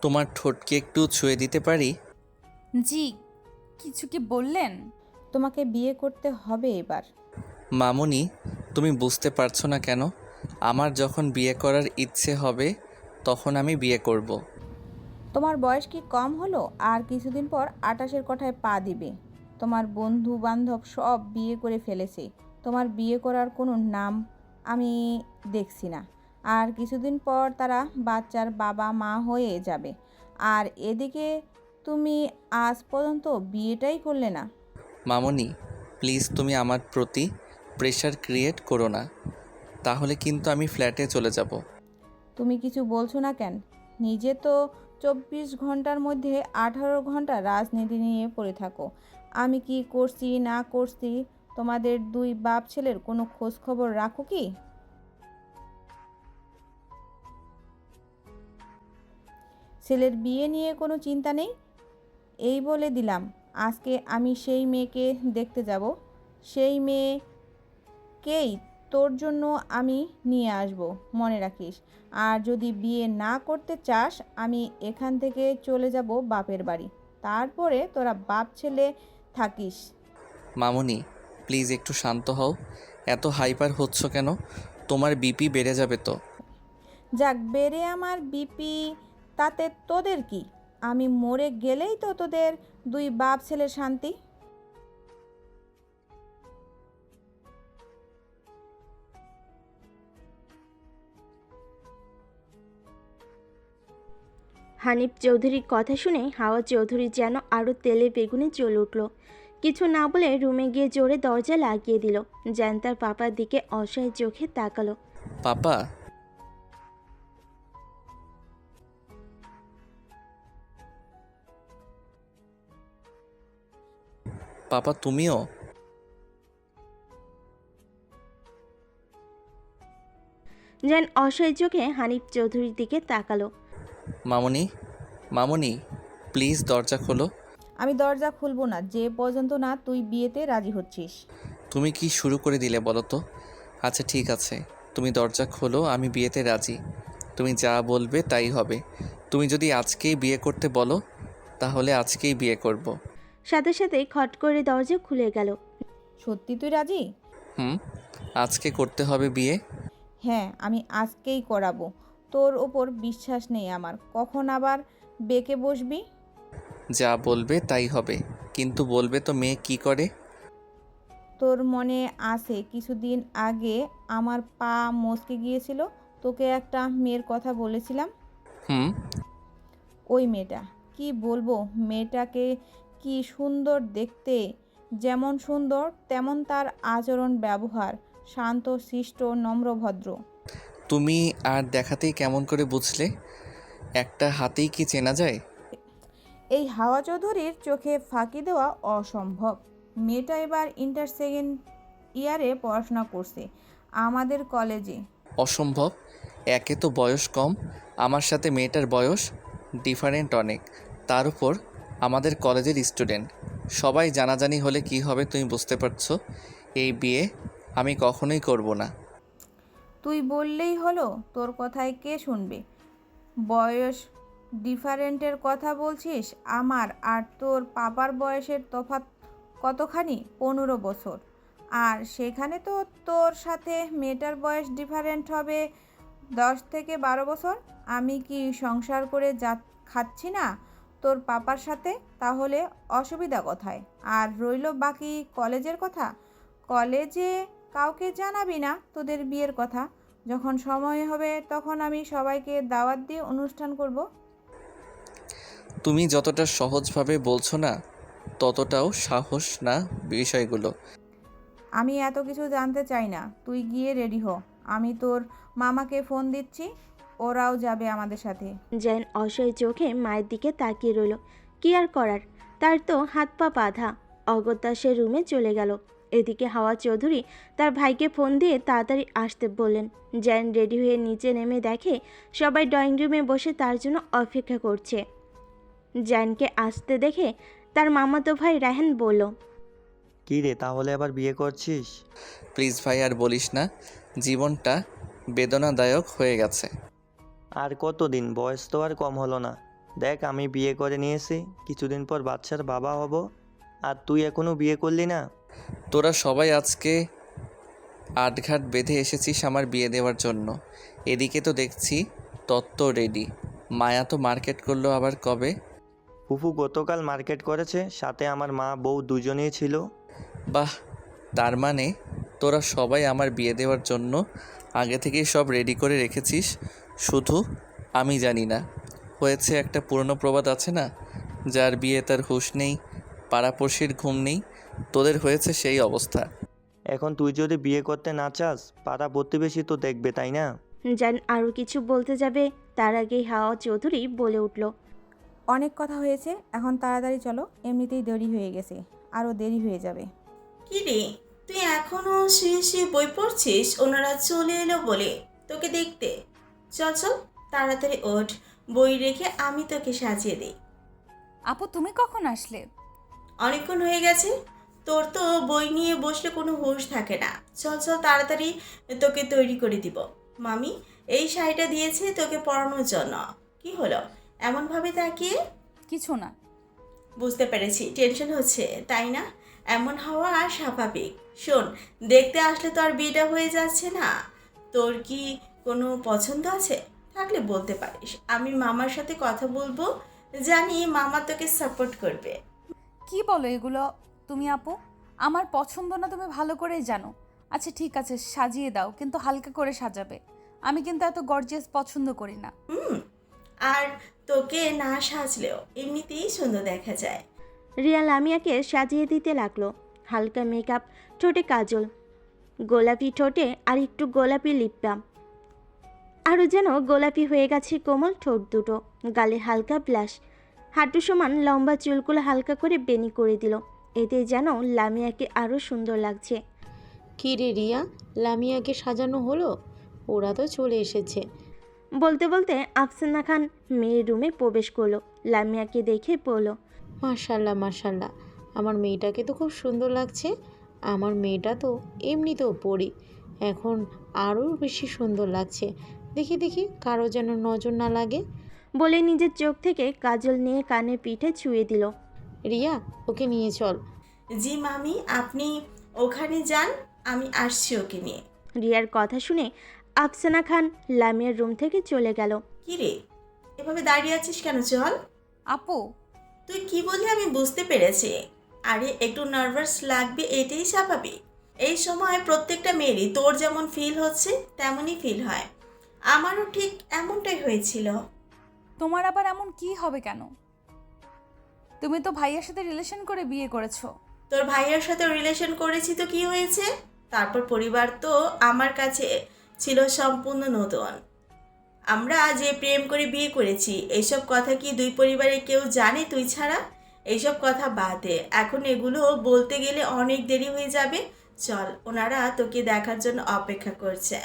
তোমার ঠোঁটকে একটু ছুঁয়ে দিতে পারি? জি। কিছু কি বললেন? তোমাকে বিয়ে করতে হবে এবার। মামুনি, তুমি বুঝতে পারছো না কেন? আমার যখন বিয়ে করার ইচ্ছে হবে তখন আমি বিয়ে করব। তোমার বয়স কি কম হলো? আর কিছুদিন পর 28-এর কোঠায় পা দিবে। তোমার বন্ধু বান্ধব সব বিয়ে করে ফেলেছে। তোমার বিয়ে করার কোনো নাম আমি দেখছি না। আর কিছুদিন পর তারা বাচ্চার বাবা মা হয়ে যাবে। আর এদিকে তুমি আজ পর্যন্ত বিয়েটাই করলে না। মামুনি, প্লিজ তুমি আমার প্রতি প্রেশার ক্রিয়েট করো না, তাহলে কিন্তু আমি ফ্ল্যাটে চলে যাব। তুমি কিছু বলছো না কেন? নিজে তো 24 ঘন্টার মধ্যে 18 ঘন্টা রাজনীতি নিয়ে পড়ে থাকো। আমি কি করছি না করছি তোমাদের দুই বাপ ছেলের কোনো খোঁজ খবর রাখো কি? ছেলের বিয়ে নিয়ে কোনো চিন্তা নেই? এই বলে দিলাম, আজকে আমি সেই মেয়েকে দেখতে যাব। সেই মেয়েকেই তোর জন্য আমি নিয়ে আসব, মনে রাখিস। আর যদি বিয়ে না করতে চাস, আমি এখান থেকে চলে যাব বাপের বাড়ি। তারপরে তোরা বাপ ছেলে থাকিস। মামুনি, প্লিজ একটু শান্ত হও। এত হাইপার হচ্ছ কেন? তোমার বিপি বেড়ে যাবে তো। যাক বেড়ে আমার বিপি, তাতে তোদের কি? আমি মরে গেলেই তো তোদের দুই বাপ ছেলের শান্তি। হানিফ চৌধুরীর কথা শুনে হাওয়া চৌধুরী যেন আরও তেলে বেগুনে জ্বলে উঠল। কিছু না বলে রুমে গিয়ে জোরে দরজা লাগিয়ে দিল। জান তার পাপার দিকে অসহায় চোখে তাকালো। পাপা, পাপা তুমিও? জান অসহায় চোখে হানিফ চৌধুরীর দিকে তাকালো। মামুনি, মামুনি, প্লিজ দরজা খোলো। আমি দরজা খুলবো না যে পর্যন্ত না তুই বিয়েতে রাজি হচ্ছিস। তুমি কি শুরু করে দিলে বলো তো? আচ্ছা ঠিক আছে, তুমি দরজা খোলো, আমি বিয়েতে রাজি। তুমি যা বলবে তাই হবে। তুমি যদি আজকেই বিয়ে করতে বলো তাহলে আজকেই বিয়ে করব। সাথে সাথে খট করে দরজা খুলে গেল। সত্যি তুই রাজি? হুম, আজকে করতে হবে বিয়ে। হ্যাঁ, আমি আজকেই করাবো। তোর ওপর বিশ্বাস নেই আমার, কখন আবার বেঁকে বসবি। যা বলবে তাই হবে, কিন্তু বলবে তো মেয়ে কি করে। তোর মনে আছে কিছুদিন আগে আমার পা মচকে গিয়েছিল, তোকে একটা মেয়ের কথা বলেছিলাম? হুম। ওই মেয়েটা, কি বলবো মেয়েটাকে, কি সুন্দর দেখতে। যেমন সুন্দর তেমন তার আচরণ ব্যবহার, শান্ত শিষ্ট নম্র ভদ্র। তুমি আর দেখাতেই কেমন করে বুঝলে? একটা হাতেই কি চেনা যায়? এই হাওয়া চৌধুরীর চোখে ফাঁকি দেওয়া অসম্ভব। মেয়েটা এবার ইন্টার সেকেন্ড ইয়ারে পড়াশোনা করছে আমাদের কলেজে। অসম্ভব? একে তো বয়স কম, আমার সাথে মেয়েটার বয়স ডিফারেন্ট অনেক, তার উপর আমাদের কলেজের স্টুডেন্ট। সবাই জানাজানি হলে কি হবে তুমি বুঝতে পারছো? এই বিয়ে আমি কখনোই করব না। তুই বললেই হলো, তোর কথায় কে শুনবে? বয়স ডিফারেন্টের কথা বলছিস? আমার আর তোর পাপার বয়সের তফাৎ কতখানি? 15 বছর। আর সেখানে তো তোর সাথে মেয়েটার বয়স ডিফারেন্ট হবে 10 থেকে 12 বছর। আমি কি সংসার করে যা খাচ্ছি না তোর পাপার সাথে? তাহলে অসুবিধা কোথায়? আর রইল বাকি কলেজের কথা, কলেজে কাউকে জানাবি না তোদের বিয়ের কথা। যখন সময় হবে তখন আমি সবাইকে দাওয়াত দিয়ে অনুষ্ঠান করব। তুমি যতটা সহজভাবে বলছো না ততটাও সাহস না বিষয়গুলো। আমি এত কিছু জানতে চাই না, তুই গিয়ে রেডি হ। আমি তোর মামাকে ফোন দিচ্ছি, ওরাও যাবে আমাদের সাথে। জান অসহায় চোখে মায়ের দিকে তাকিয়ে রইল। কি আর করার, তার তো হাত পা বাঁধা। অগত্যা সে রুমে চলে গেল। এদিকে হাওয়া চৌধুরী তার ভাইকে ফোন দিয়ে তাড়াতাড়ি আসতে বললেন। জান রেডি হয়ে নিচে নেমে দেখে সবাই ড্রয়িং রুমে বসে তার জন্য অপেক্ষা করছে। জানকে আসতে দেখে তার মামাতো ভাই রায়হান বলল, কী রে, তাহলে আবার বিয়ে করছিস? প্লিজ ভাই আর বলিস না, জীবনটা বেদনাদায়ক হয়ে গেছে। আর কতদিন? বয়স তো আর কম হলো না। দেখ আমি বিয়ে করে নিয়েছি, কিছুদিন পর বাচ্চার বাবা হব, আর তুই এখনো বিয়ে করলি না। তোরা সবাই আজকে আটঘাট বেঁধে এসেছিস আমার বিয়ে দেওয়ার জন্য। এদিকে তো দেখছি তত্ত্ব রেডি। মায়া তো মার্কেট করলো আবার কবে? ফুফু গতকাল মার্কেট করেছে, সাথে আমার মা বউ দুজনেই ছিল। বাহ, তার মানে তোরা সবাই আমার বিয়ে দেওয়ার জন্য আগে থেকেই সব রেডি করে রেখেছিস, শুধু আমি জানি না। হয়েছে একটা পুরনো প্রবাদ আছে না, যার বিয়ে তার হুঁশ নেই, পাড়াপড়শির ঘুম নেই। তোদের হয়েছে সেই অবস্থা। এখন তুই যদি বিয়ে করতে না চাস, পাড়া প্রতিবেশী তো দেখবে, তাই না? জান আরও কিছু বলতে যাবে, তার আগেই হাওয়া চৌধুরী বলে উঠল। অনেক কথা হয়েছে, এখন তাড়াতাড়ি চলো, এমনিতেই দেরি হয়ে গেছে, আরও দেরি হয়ে যাবে। কি রে, তুই এখনো শুয়ে শুয়ে বই পড়ছিস? ওনারা চলে এলো বলে তোকে দেখতে। চল চল, তাড়াতাড়ি ওঠ, বই রেখে আমি তোকে সাজিয়ে দিই। আপু তুমি কখন আসলে? অনেকক্ষণ হয়ে গেছে। তোর তো বই নিয়ে বসলে কোনো হুঁশ থাকে না। চল চল তাড়াতাড়ি, তোকে তৈরি করে দিব। মামি এই শাড়িটা দিয়েছে তোকে পরানোর জন্য। কি হলো এমনভাবে তাকিয়ে? কিছু না। বুঝতে পেরেছি, টেনশন হচ্ছে তাই না? এমন হওয়া স্বাভাবিক। শোন, দেখতে আসলে তো আর বিয়েটা হয়ে যাচ্ছে না। তোর কি কোনো পছন্দ আছে? থাকলে বলতে পারিস, আমি মামার সাথে কথা বলবো, জানি মামা তোকে সাপোর্ট করবে। কি বলো এগুলো তুমি আপু? আমার পছন্দ না তুমি ভালো করেই জানো। আচ্ছা ঠিক আছে, সাজিয়ে দাও, কিন্তু হালকা করে সাজাবে। আমি কিন্তু এত গর্জিয়াস পছন্দ করি না। আর তোকে না সাজলেও এমনিতেই সুন্দর দেখা যায়। রিয়া লামিয়াকে সাজিয়ে দিতে লাগলো। হালকা মেকআপ, ঠোঁটে কাজল, গোলাপি ঠোঁটে আর একটু গোলাপি লিপ বাম, আরও যেন গোলাপি হয়ে গেছে কোমল ঠোঁট দুটো, গালে হালকা ব্লাশ, হাঁটু সমান লম্বা চুলগুলো হালকা করে বেনি করে দিল। এতে যেন লামিয়াকে আরও সুন্দর লাগছে। কী রে রিয়া, লামিয়াকে সাজানো হলো? ওরা তো চলে এসেছে। বলতে বলতে আফসানা খান মেয়ের রুমে প্রবেশ করলো। লামিয়াকে দেখে বলল, মাশাল্লাহ মাশাল্লাহ, আমার মেয়েটাকে তো খুব সুন্দর লাগছে। আমার মেয়েটা তো এমনিতেও পড়ি, এখন আরও বেশি সুন্দর লাগছে। দেখি দেখি কারো যেন নজর না লাগে। বলে নিজের চোখ থেকে কাজল নিয়ে কানের পিঠে ছুঁয়ে দিল। রিয়া, ওকে নিয়ে চল। জি মামি, আপনি ওখানে যান, আমি আসছি ওকে নিয়ে। রিয়ার কথা শুনে আফসানা খান লামিয়ার রুম থেকে চলে গেল। কি রে, এভাবে দাঁড়িয়ে আছিস কেন? চল। আপু তুই কি বললি আমি বুঝতে পেরেছি। আরে একটু নার্ভাস লাগবে, এটাই স্বাভাবিক। এই সময় প্রত্যেকটা মেয়েরই তোর যেমন ফিল হচ্ছে তেমনই ফিল হয়। আমারও ঠিক এমনটাই হয়েছিল। তোমার আবার এমন কি হবে কেন? তুমি তো ভাইয়ের সাথে রিলেশন করে বিয়ে করেছো। তোর ভাইয়ের সাথে রিলেশন করেছি তো কি হয়েছে? তারপর পরিবার তো আমার কাছে ছিল সম্পূর্ণ নতুন। আমরা যে প্রেম করে বিয়ে করেছি, এইসব কথা কি দুই পরিবারের কেউ জানে তুই ছাড়া? এইসব কথা বাদ দে, এখন এগুলো বলতে গেলে অনেক দেরি হয়ে যাবে। চল, ওনারা তোকে দেখার জন্য অপেক্ষা করছে।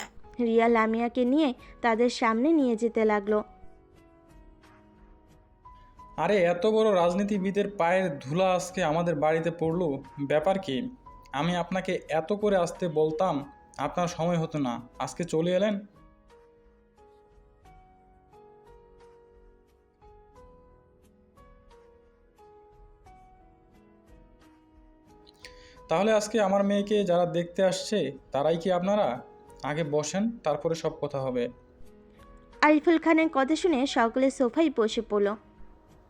রিয়া লামিয়াকে নিয়ে তাদের সামনে নিয়ে যেতে লাগলো। আরে এত বড় রাজনীতিবিদের পায়ের ধুলা আজকে আমাদের বাড়িতে পড়লো, ব্যাপার কি? আমি আপনাকে এত করে আসতে বলতাম, আপনার সময় হতো না, আজকে চলে এলেন। তাহলে আজকে আমার মেয়েকে যারা দেখতে আসছে তারাই কি আপনারা? আগে বসেন, তারপরে সব কথা হবে। আরিফুল খানের কথা শুনে সকলে সোফায় বসে পড়ল।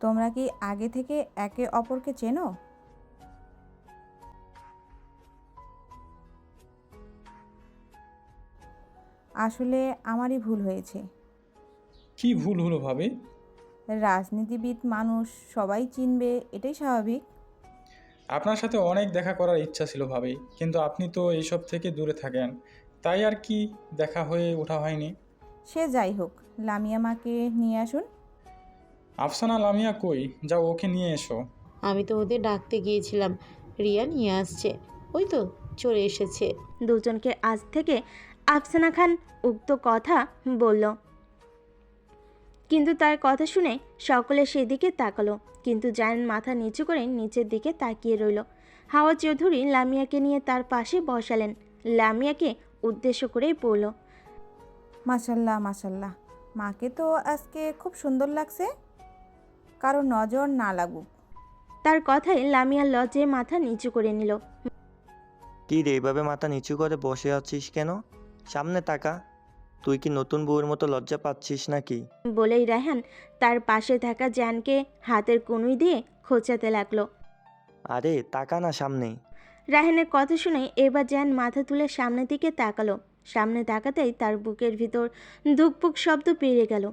তোমরা কি আগে থেকে একে অপরকে চেনো? আসলে আমারই ভুল হয়েছে। কি ভুল হলো ভাবি? রাজনীতিবিদ মানুষ, সবাই চিনবে, এটাই স্বাভাবিক। আপনার সাথে অনেক দেখা করার ইচ্ছা ছিল ভাবি, কিন্তু আপনি তো এইসব থেকে দূরে থাকেন, তাই আর কি দেখা হয়ে ওঠা হয়নি। সে যাই হোক, লামিয়া মাকে নিয়ে আসুন। আফসানা লামিয়া কই? যাও ওকে নিয়ে এসো। আমি তো ওদের ডাকতে গিয়েছিলাম, রিয়া নিয়ে আসছে, ওই তো চলে এসেছে। দুজনকে আজ থেকে আফসানা খান উক্ত কথা বলল, কিন্তু তার কথা শুনে সকলে সেদিকে তাকালো, কিন্তু জায়ান মাথা নিচু করে নিচের দিকে তাকিয়ে রইল। হাওয়া চৌধুরী লামিয়াকে নিয়ে তার পাশে বসালেন। লামিয়াকে উদ্দেশ্য করেই বলল, মাশাল্লাহ মাশাল্লাহ, মাকে তো আজকে খুব সুন্দর লাগছে। কারো নজর না লাগুক। তার কথায় লামিয়া লজ্জায় মাথা নিচু করে নিল। কি রে, এইভাবে মাথা নিচু করে বসে আছিস কেন? সামনে তাকা। তুই কি নতুন বউয়ের মতো লজ্জা পাচ্ছিস নাকি? বলেই রায়হান তার পাশে থাকা জ্যানকে হাতের কনুই দিয়ে খোঁচাতে লাগলো। আরে তাকা না সামনে। রায়হানের কথা শুনে এবার জ্যান মাথা তুলে সামনের দিকে তাকালো। সামনে তাকাতেই তার বুকের ভিতর ধুকপুক শব্দ বেড়ে গেল।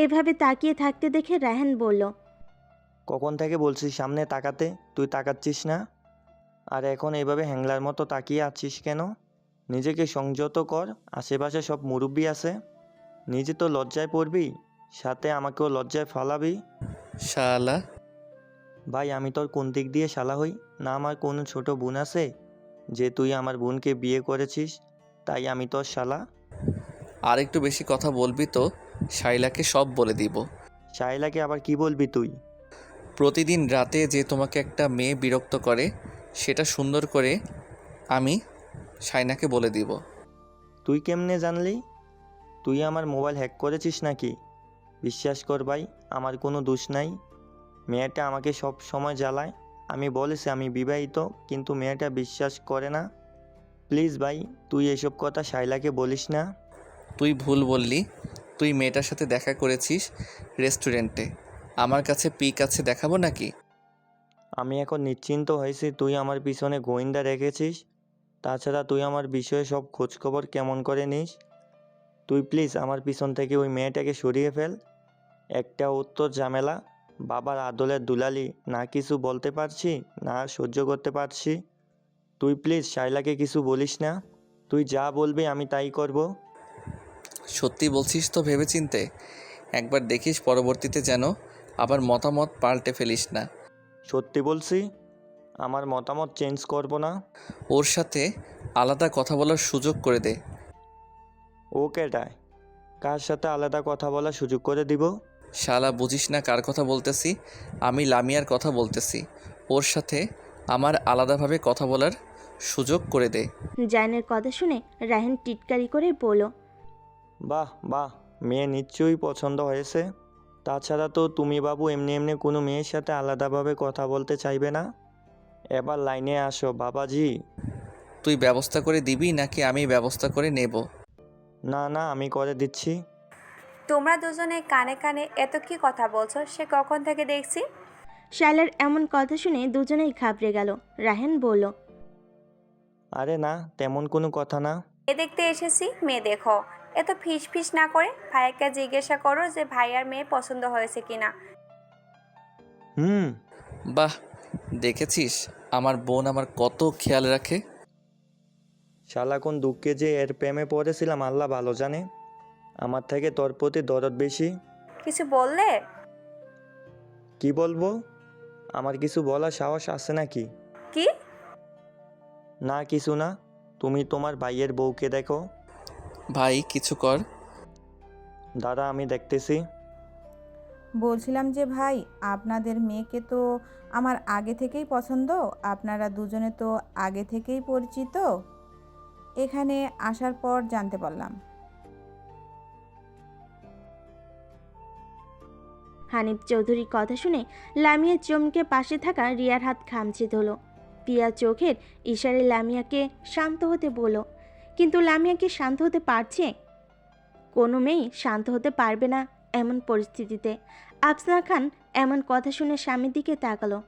এভাবে তাকিয়ে থাকতে দেখে রায়হান বলল, কখন থেকে বলছি সামনে তাকাতে, তুই তাকাচ্ছিস না? আর এখন এইভাবে হ্যাংলার মতো তাকিয়ে আছিস কেন? নিজেকে সংযত কর, আশেপাশে সব মুরব্বি আছে। নিজে তো লজ্জায় পড়বি, সাথে আমাকেও লজ্জায় ফালাবি। শালা, ভাই আমি তোর কোন দিক দিয়ে শালা হই? না আমার কোনো ছোট বোন আছে যে তুই আমার বোনকে বিয়ে করেছিস, তাই আমি তোর শালা? আর একটু বেশি কথা বলবি তো শাইলাকে সব বলে দিব। শাইলাকে আবার কি বলবি তুই? প্রতিদিন রাতে যে তোমাকে একটা মেয়ে বিরক্ত করে সেটা সুন্দর করে আমি শাইনাকে বলে দিব। তুই কেমনে জানলি? তুই আমার মোবাইল হ্যাক করেছিস নাকি? বিশ্বাস কর ভাই, আমার কোনো দোষ নাই। মেয়েটা আমাকে সব সময় জ্বালায়। আমি বলেছি আমি বিবাহিত, কিন্তু মেয়েটা বিশ্বাস করে না। প্লিজ ভাই, তুই এসব কথা শাইলাকে বলিস না। তুই ভুল বললি। তুই মেয়েটার সাথে দেখা করেছিস রেস্টুরেন্টে। আমার কাছে পিক আছে, দেখাবো নাকি? আমি এখন নিশ্চিন্ত হয়েছি তুই আমার পিছনে গোয়েন্দা রেখেছিস। তাছাড়া তুই আমার বিষয়ে সব খোঁজখবর কেমন করে নিস? তুই প্লিজ আমার পিছন থেকে ওই মেয়েটাকে সরিয়ে ফেল। একটা উত্তর ঝামেলা, বাবার আদলের দুলালি, না কিছু বলতে পারছি না সহ্য করতে পারছি। তুই প্লিজ শাইলাকে কিছু বলিস না। তুই যা বলবি আমি তাই করব। সত্যি বলছিস তো ভেবেচিন্তে? একবার দেখিস, পরবর্তীতে যেন আবার মতামত পাল্টে ফেলিস না। সত্যি বলছি, আমার মতামত চেঞ্জ করব না। ওর সাথে আলাদা কথা বলার সুযোগ করে দে। ও কেটায়? কার সাথে আলাদা কথা বলার সুযোগ করে দিব? শালা, বুঝিস না কার কথা বলতেছি? আমি লামিয়ার কথা বলতেছি। ওর সাথে আমার আলাদাভাবে কথা বলার সুযোগ করে দে। জানের কথা শুনে রায়হান টিটকারি করে বলল, বাহ বাহ, মেয়ে নিশ্চয়ই পছন্দ হয়েছে। তাছাড়া তো তুমি বাবু এমনি এমনি কোনো মেয়ের সাথে আলাদাভাবে কথা বলতে চাইবে না। এবার লাইনে আসো বাবাজি। তুই ব্যবস্থা করে দিবি নাকি আমি ব্যবস্থা করে নেব? না না, আমি করে দিচ্ছি। তোমরা দুজনে কানে কানে এত কি কথা বলছো সে কখন থেকে দেখছি। শাইলার এমন কথা শুনে দুজনেই ঘাবড়ে গেল। রায়হান বলল, আরে না, তেমন কোনো কথা না। এ দেখতে এসেছি, মেয়ে দেখো। এত ফিস ফিস না করে ভাইয়াকে জিজ্ঞাসা করো যে ভাইয়ার মেয়ে পছন্দ হয়েছে কিনা। হুম। বাহ, দেখেছিস আমার বোন আমার কত খেয়াল রাখে। শালা কোন দুঃখে যে এর প্রেমে পড়েছিলাম আল্লাহ ভালো জানে। আমার থেকে তোর প্রতি দরদ বেশি। কিছু বললে? কি বলবো? আমার কিছু বলার সাহস আছে নাকি? কি? না কিছু না। তুমি তোমার ভাইয়ের বউকে দেখো। ভাই কিছু কর। দাদা আমি দেখতেছি। বলছিলাম যে ভাই, আপনাদের মেয়েকে তো আমার আগে থেকেই পছন্দ। আপনারা দুজনে তো আগে থেকেই পরিচিত, এখানে আসার পর জানতে পারলাম। হানিফ চৌধুরীর কথা শুনে লামিয়া চমকে পাশে থাকা রিয়ার হাত খামচে ধরল। পিয়া চোখের ইশারে লামিয়াকে শান্ত হতে বলল, কিন্তু লামিয়া কি শান্ত হতে পারছে? কোনো মেয়েই শান্ত হতে পারবে না এমন পরিস্থিতিতে। আফসানা খান এমন কথা শুনে স্বামীর দিকে তাকালো।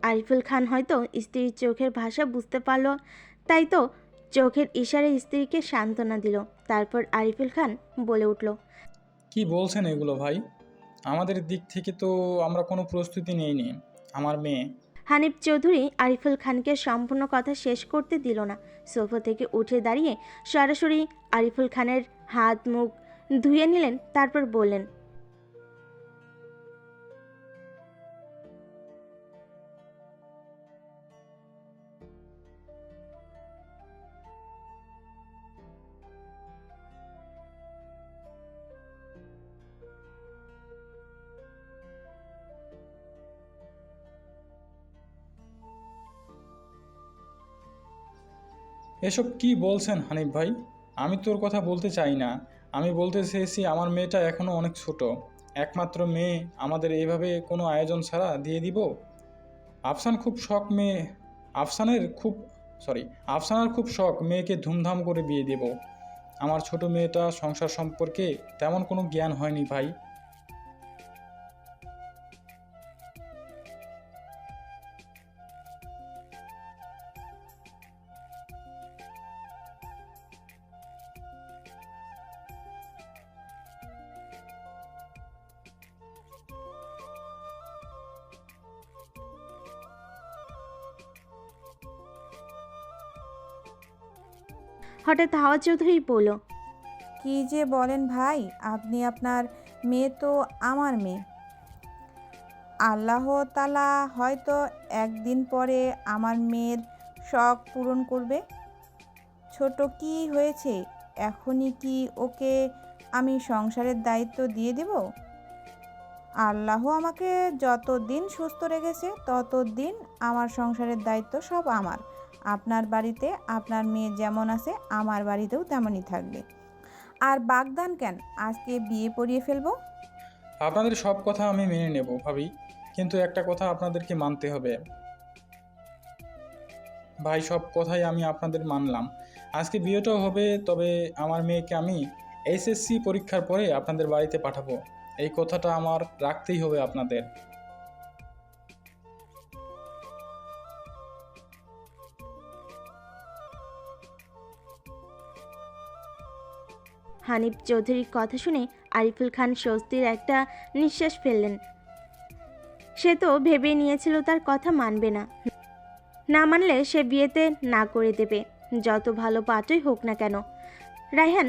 আরিফুল খান হয়তো স্ত্রীর চোখের ভাষা বুঝতে পারল, তাই তো চোখের ইশারে স্ত্রীকে সান্ত্বনা দিল। তারপর আরিফুল খান বলে উঠল, কি বলছেন এগুলো ভাই? আমাদের দিক থেকে তো আমরা কোনো প্রস্তুতি নিইনি। আমার মেয়ে। হানিফ চৌধুরী আরিফুল খানকে সম্পূর্ণ কথা শেষ করতে দিল না। সোফা থেকে উঠে দাঁড়িয়ে সরাসরি আরিফুল খানের হাত মুখ ধুয়ে নিলেন, তারপর বললেন, এসব কি বলছেন হানিফ ভাই? আমি তোর কথা বলতে চাই না। আমি বলতে চেয়েছি আমার মেয়েটা এখনও অনেক ছোট। একমাত্র মেয়ে, আমাদের এইভাবে কোনো আয়োজন ছাড়া দিয়ে দিব? আফসানার খুব শখ মেয়েকে ধুমধাম করে বিয়ে দেব। আমার ছোট মেয়েটা সংসার সম্পর্কে তেমন কোনো জ্ঞান হয়নি ভাই। হঠাৎ হাওয়া চৌধুরী বলল, কি যে বলেন ভাই, আপনি আপনার মেয়ে তো আমার মেয়ে। আল্লাহ তাআলা হয়তো একদিন পরে আমার মেয়ের শখ পূরণ করবে। ছোট কি হয়েছে, এখনই কি ওকে আমি সংসারের দায়িত্ব দিয়ে দেব? আল্লাহ আমাকে যতদিন সুস্থ রেখেছে ততদিন আমার সংসারের দায়িত্ব সব আমার। আপনার বাড়িতে আপনার মেয়ে যেমন আছে আমার বাড়িতেও তেমনই থাকবে। আর বাগদান কেন, আজকে বিয়ে পড়িয়ে ফেলবো। আপনাদের সব কথা আমি মেনে নেব ভাবি, কিন্তু একটা কথা আপনাদেরকে মানতে হবে। ভাই, সব কথাই আমি আপনাদের মানলাম, আজকে বিয়েটাও হবে, তবে আমার মেয়েকে আমি এসএসসি পরীক্ষার পরে আপনাদের বাড়িতে পাঠাবো। এই কথাটা আমার রাখতেই হবে আপনাদের। হানিফ চৌধুরীর কথা শুনে আরিফুল খান স্বস্তির একটা নিঃশ্বাস ফেললেন। সে তো ভেবে নিয়েছিল তার কথা মানবে না, না মানলে সে বিয়েতে না করে দেবে, যত ভালো পাত্রই হোক না কেন। রায়হান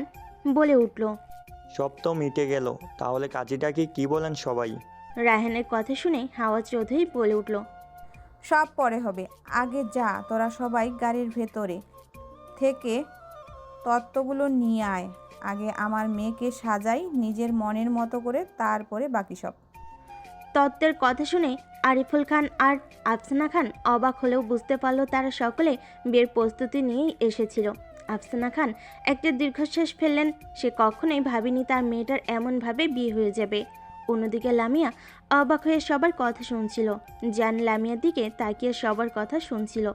বলে উঠল। সব তো মিটে গেল, তাহলে কাজীটা কি বলেন সবাই? রায়হানের কথা শুনে হাওয়া চৌধুরী বলে উঠল। সব পরে হবে, আগে যা তোরা সবাই গাড়ির ভেতরে থেকে তত্ত্বগুলো নিয়ে আয়। আগে আমার মেয়েকে সাজাই নিজের মনের মতো করে, তারপরে বাকি সব। তত্ত্বের কথা শুনে আরিফুল খান আর আফসানা খান অবাক হলেও বুঝতে পারল তারা সকলে বিয়ের প্রস্তুতি নিয়েই এসেছিল। আফসানা খান একটা দীর্ঘশ্বাস ফেললেন। সে কখনোই ভাবেনি তার মেয়েটার এমনভাবে বিয়ে হয়ে যাবে। অন্যদিকে লামিয়া অবাক হয়ে সবার কথা শুনছিল। জান লামিয়ার দিকে তাকিয়ে সবার কথা শুনছিল।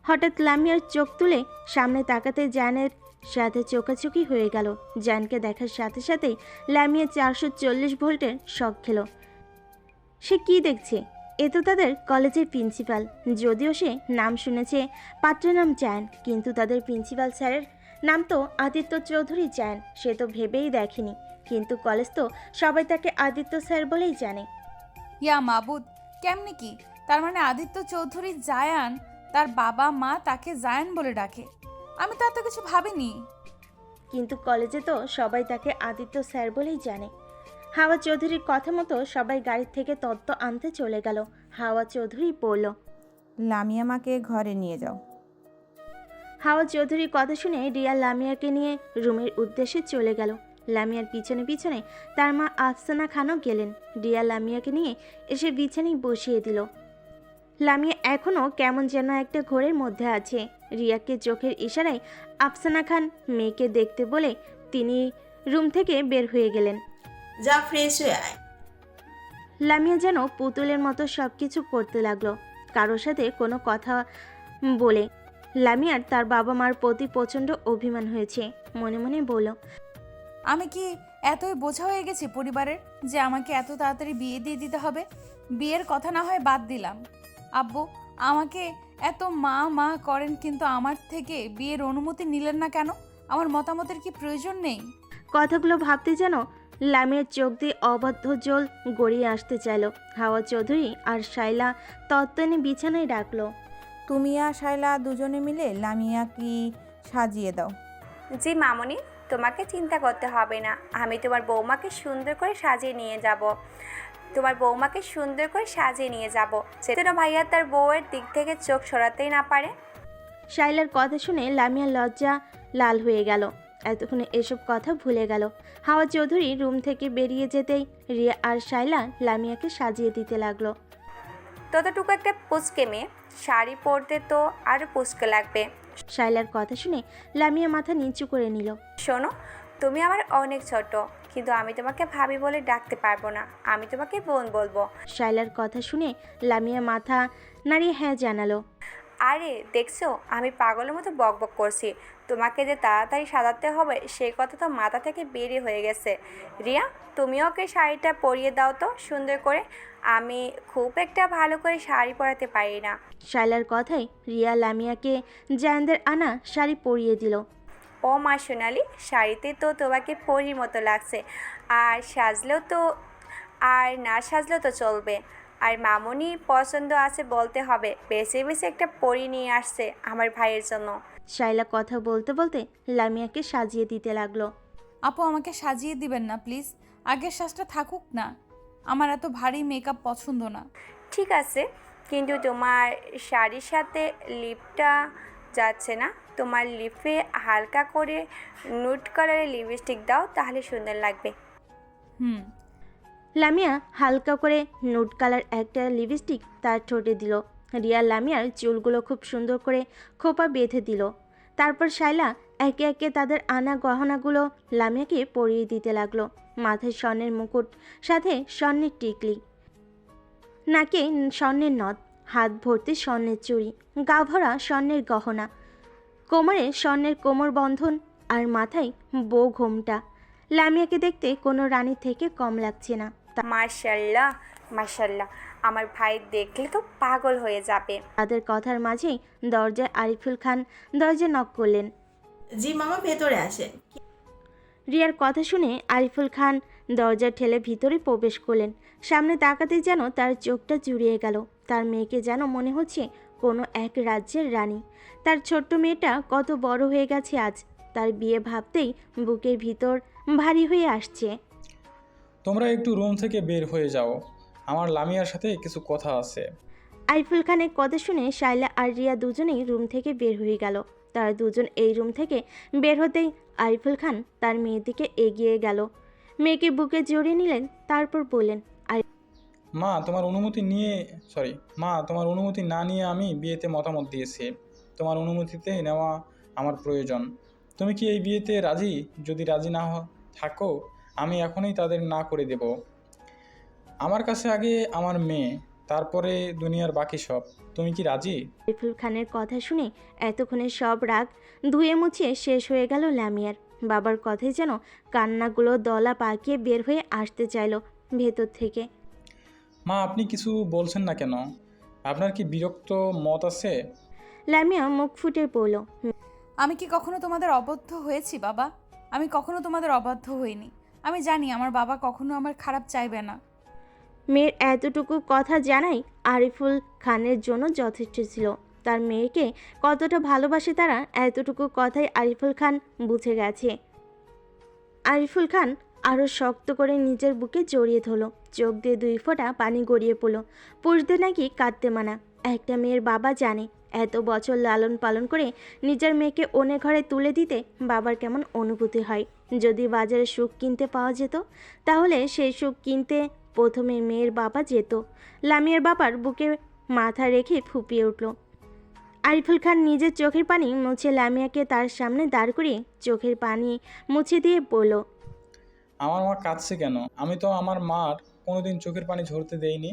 হঠাৎ লামিয়ার চোখ তুলে সামনে তাকাতে জানের সাথে চোখাচোখি হয়ে গেল। জানকে দেখার সাথে সাথেই লামিয়া 440 ভোল্টের শক খেল। সে কি দেখছে? এ তো তাদের কলেজের প্রিন্সিপাল। যদিও সে নাম শুনেছে পাত্রের নাম জায়ান, কিন্তু তাদের প্রিন্সিপাল স্যারের নাম তো আদিত্য চৌধুরী জায়ান। সে তো ভেবেই দেখেনি, কিন্তু কলেজ তো সবাই তাকে আদিত্য স্যার বলেই জানে। ইয়া মাবুদ, কেমনি কি? তার মানে আদিত্য চৌধুরী জায়ান, তার বাবা মা তাকে জায়ান বলে ডাকে। আমি তো এত কিছু ভাবিনি। কিন্তু কলেজে তো সবাই তাকে আদিত্য স্যার বলেই জানে। হাওয়া চৌধুরীর কথা মতো সবাই গাড়ির থেকে তত্ত্ব আনতে চলে গেল। হাওয়া চৌধুরী বলল, লামিয়া মাকে ঘরে নিয়ে যাও। হাওয়া চৌধুরীর কথা শুনে রিয়া লামিয়াকে নিয়ে রুমের উদ্দেশ্যে চলে গেল। লামিয়ার পিছনে পিছনে তার মা আফসানা খানও গেলেন। রিয়া লামিয়াকে নিয়ে এসে বিছানায় বসিয়ে দিল। লামিয়া এখনও কেমন যেন একটা ঘোরের মধ্যে আছে। রিয়াকে চোখের ইশারায় আফসানা খান মেয়েকে দেখতে বলে তিনি রুম থেকে বের হয়ে গেলেন। যা ফ্রেশ হয়ে আয়। লামিয়া যেন পুতুলের মতো সব কিছু করতে লাগলো, কারোর সাথে কোনো কথা বলে। লামিয়ার তার বাবা মার প্রতি প্রচণ্ড অভিমান হয়েছে। মনে মনে বলল, আমি কি এতই বোঝা হয়ে গেছি পরিবারের যে আমাকে এত তাড়াতাড়ি বিয়ে দিয়ে দিতে হবে? বিয়ের কথা না হয় বাদ দিলাম, আব্বু আমাকে এত মা মা করেন, কিন্তু আমার থেকে বিয়ের অনুমতি নিলেন না কেন? আমার মতামতের কি প্রয়োজন নেই? কথাগুলো ভাবতে যেন লামিয়ার চোখ দিয়ে অবাধ্য জল গড়িয়ে আসতে চাইল। হাওয়া চৌধুরী আর শাইলা তত্ত্ব এনে বিছানায় ডাকলো। তুমি আর শাইলা দুজনে মিলে লামিয়া কি সাজিয়ে দাও। জি মামনি, তোমাকে চিন্তা করতে হবে না, আমি তোমার বৌমাকে সুন্দর করে সাজিয়ে নিয়ে যাব। যেন ভাইয়া তার বউয়ের দিক থেকে চোখ সরাতেই না পারে। শাইলার কথা শুনে লামিয়ার লজ্জা লাল হয়ে গেল। এতক্ষণে এসব কথা ভুলে গেল। হাওয়া চৌধুরী রুম থেকে বেরিয়ে যেতেই রিয়া আর শাইলা লামিয়াকে সাজিয়ে দিতে লাগলো। ততটুকু একটা পুচকে মেয়ে, শাড়ি পরতে তো আরও পুচকে লাগবে। শাইলার কথা শুনে লামিয়া মাথা নিচু করে নিল। শোনো, তুমি আমার অনেক ছোট, কিন্তু আমি তোমাকে ভাবি বলে ডাকতে পারবো না, আমি তোমাকে বোন বলবো। শাইলার কথা শুনে লামিয়া মাথা নাড়িয়ে হ্যাঁ জানালো। আরে দেখছো, আমি পাগলের মতো বকবক করছি। তোমাকে যে তাড়াতাড়ি সাজাতে হবে সেই কথা তো মাথা থেকে বেরিয়ে হয়ে গেছে। রিয়া, তুমিও ওকে শাড়িটা পরিয়ে দাও তো সুন্দর করে। আমি খুব একটা ভালো করে শাড়ি পরাতে পারি না। শাইলার কথায় রিয়া লামিয়াকে জায়ানদের আনা শাড়ি পরিয়ে দিল। ও মা সোনালি, শাড়িতে তো তোমাকে পরীর মতো লাগছে। আর সাজলেও তো, আর না সাজলেও তো চলবে। আর মামুনি পছন্দ আছে বলতে হবে, বেছে বেছে একটা পরি নিয়ে আসছে আমার ভাইয়ের জন্য। শাইলা কথা বলতে বলতে লামিয়াকে সাজিয়ে দিতে লাগলো। আপু আমাকে সাজিয়ে দিবেন না প্লিজ, আগের সাজটা থাকুক না, আমার এত ভারী মেকআপ পছন্দ না। ঠিক আছে, কিন্তু তোমার শাড়ির সাথে লিপটা যাচ্ছে না। তোমার লিপে হালকা করে নুড কালারের লিপস্টিক দাও, তাহলে সুন্দর লাগবে। হুম। লামিয়া হালকা করে নুড কালার একটা লিপস্টিক তার ঠোঁটে দিল। রিয়া লামিয়ার চুলগুলো খুব সুন্দর করে খোপা বেঁধে দিল। তারপর শাইলা একে একে তাদের আনা গহনাগুলো লামিয়াকে পরিয়ে দিতে লাগলো। মাথায় স্বর্ণের মুকুট, সাথে স্বর্ণের টিকলি, নাকে স্বর্ণের নথ, হাত ভর্তি স্বর্ণের চুড়ি, গা ভরা স্বর্ণের গহনা, কোমরে স্বর্ণের কোমর বন্ধন আর মাথায় বউ ঘোমটা। লামিয়াকে দেখতে কোনো রানীর থেকে কম লাগছে না। মাশাল্লাহ মাশাল্লাহ, আমার ভাই দেখলে তো পাগল হয়ে যাবে। তাদের কথার মাঝেই দরজায় আরিফুল খান দরজা নক করলেন। জি মামা, ভেতরে আসেন। রিয়ার কথা শুনে আরিফুল খান দরজা ঠেলে ভিতরে প্রবেশ করলেন। সামনে তাকাতেই যেন তার চোখটা জুড়িয়ে গেল। তার মেয়েকে যেন মনে হচ্ছে কোনো এক রাজ্যের রানী। তার ছোট্ট মেয়েটা কত বড় হয়ে গেছে আজ। তার বিয়ে ভাবতেই বুকের ভিতর ভারী হয়ে আসছে। তোমরা একটু রুম থেকে বের হয়ে যাও, আমার লামিয়ার সাথে কিছু কথা আছে। আরিফুল খানের কথা শুনে শাইলা আর রিয়া দুজনেই রুম থেকে বের হয়ে গেল। তারা দুজন এই রুম থেকে বের হতেই আরিফুল খান তার মেয়ের দিকে এগিয়ে গেল। মেয়েকে বুকে জড়িয়ে নিলেন, তারপর বললেন, মা তোমার অনুমতি না নিয়ে আমি বিয়েতে মতামত দিয়েছি। তোমার অনুমতিতে নেওয়া আমার প্রয়োজন। তুমি কি এই বিয়েতে রাজি? যদি রাজি না থাকো, আমি এখনই তাদের না করে দেব। আমার কাছে আগে আমার মেয়ে, তারপরে দুনিয়ার বাকি সব। তুমি কি রাজি? আরিফুল খানের কথা শুনে এতক্ষণে সব রাগ ধুয়ে মুছিয়ে শেষ হয়ে গেল লামিয়ার। বাবার কথায় যেন কান্নাগুলো দলা পাকিয়ে বের হয়ে আসতে চাইল ভেতর থেকে। মা, আপনি কিছু বলছেন না কেন? আপনার কি বিরক্ত মত আছে? লামিয়া মুখ ফুটে বলল, আমি কি কখনো তোমাদের অবাধ্য হয়েছি বাবা? আমি কখনো তোমাদের অবাধ্য হইনি। আমি জানি আমার বাবা কখনো আমার খারাপ চাইবে না। মেয়ের এতটুকু কথা জানাই আরিফুল খানের জন্য যথেষ্ট ছিল। তার মেয়েকে কতটা ভালোবাসে তারা, এতটুকু কথাই আরিফুল খান বুঝে গেছে। আরিফুল খান আরও শক্ত করে নিজের বুকে জড়িয়ে ধরল। চোখ দিয়ে 2 ফোঁটা পানি গড়িয়ে পড়ল। পুরুষদের নাকি কাঁদতে মানা। একটা মেয়ের বাবা জানে এত বছর লালন পালন করে নিজের মেয়েকে অন্য ঘরে তুলে দিতে বাবার কেমন অনুভূতি হয়। যদি বাজারে সুখ কিনতে পাওয়া যেত, তাহলে সেই সুখ কিনতে প্রথমে মেয়ের বাবা যেত। লামিয়ার বাবার বুকে মাথা রেখে ফুপিয়ে উঠল। আরিফুল খান নিজের চোখের পানি মুছে লামিয়াকে তার সামনে দাঁড় করিয়ে চোখের পানি মুছে দিয়ে বলল, আমার মা কাঁদছে কেন? আমি তো আমার মার কোনোদিন চোখের পানি ঝরতে দেইনি।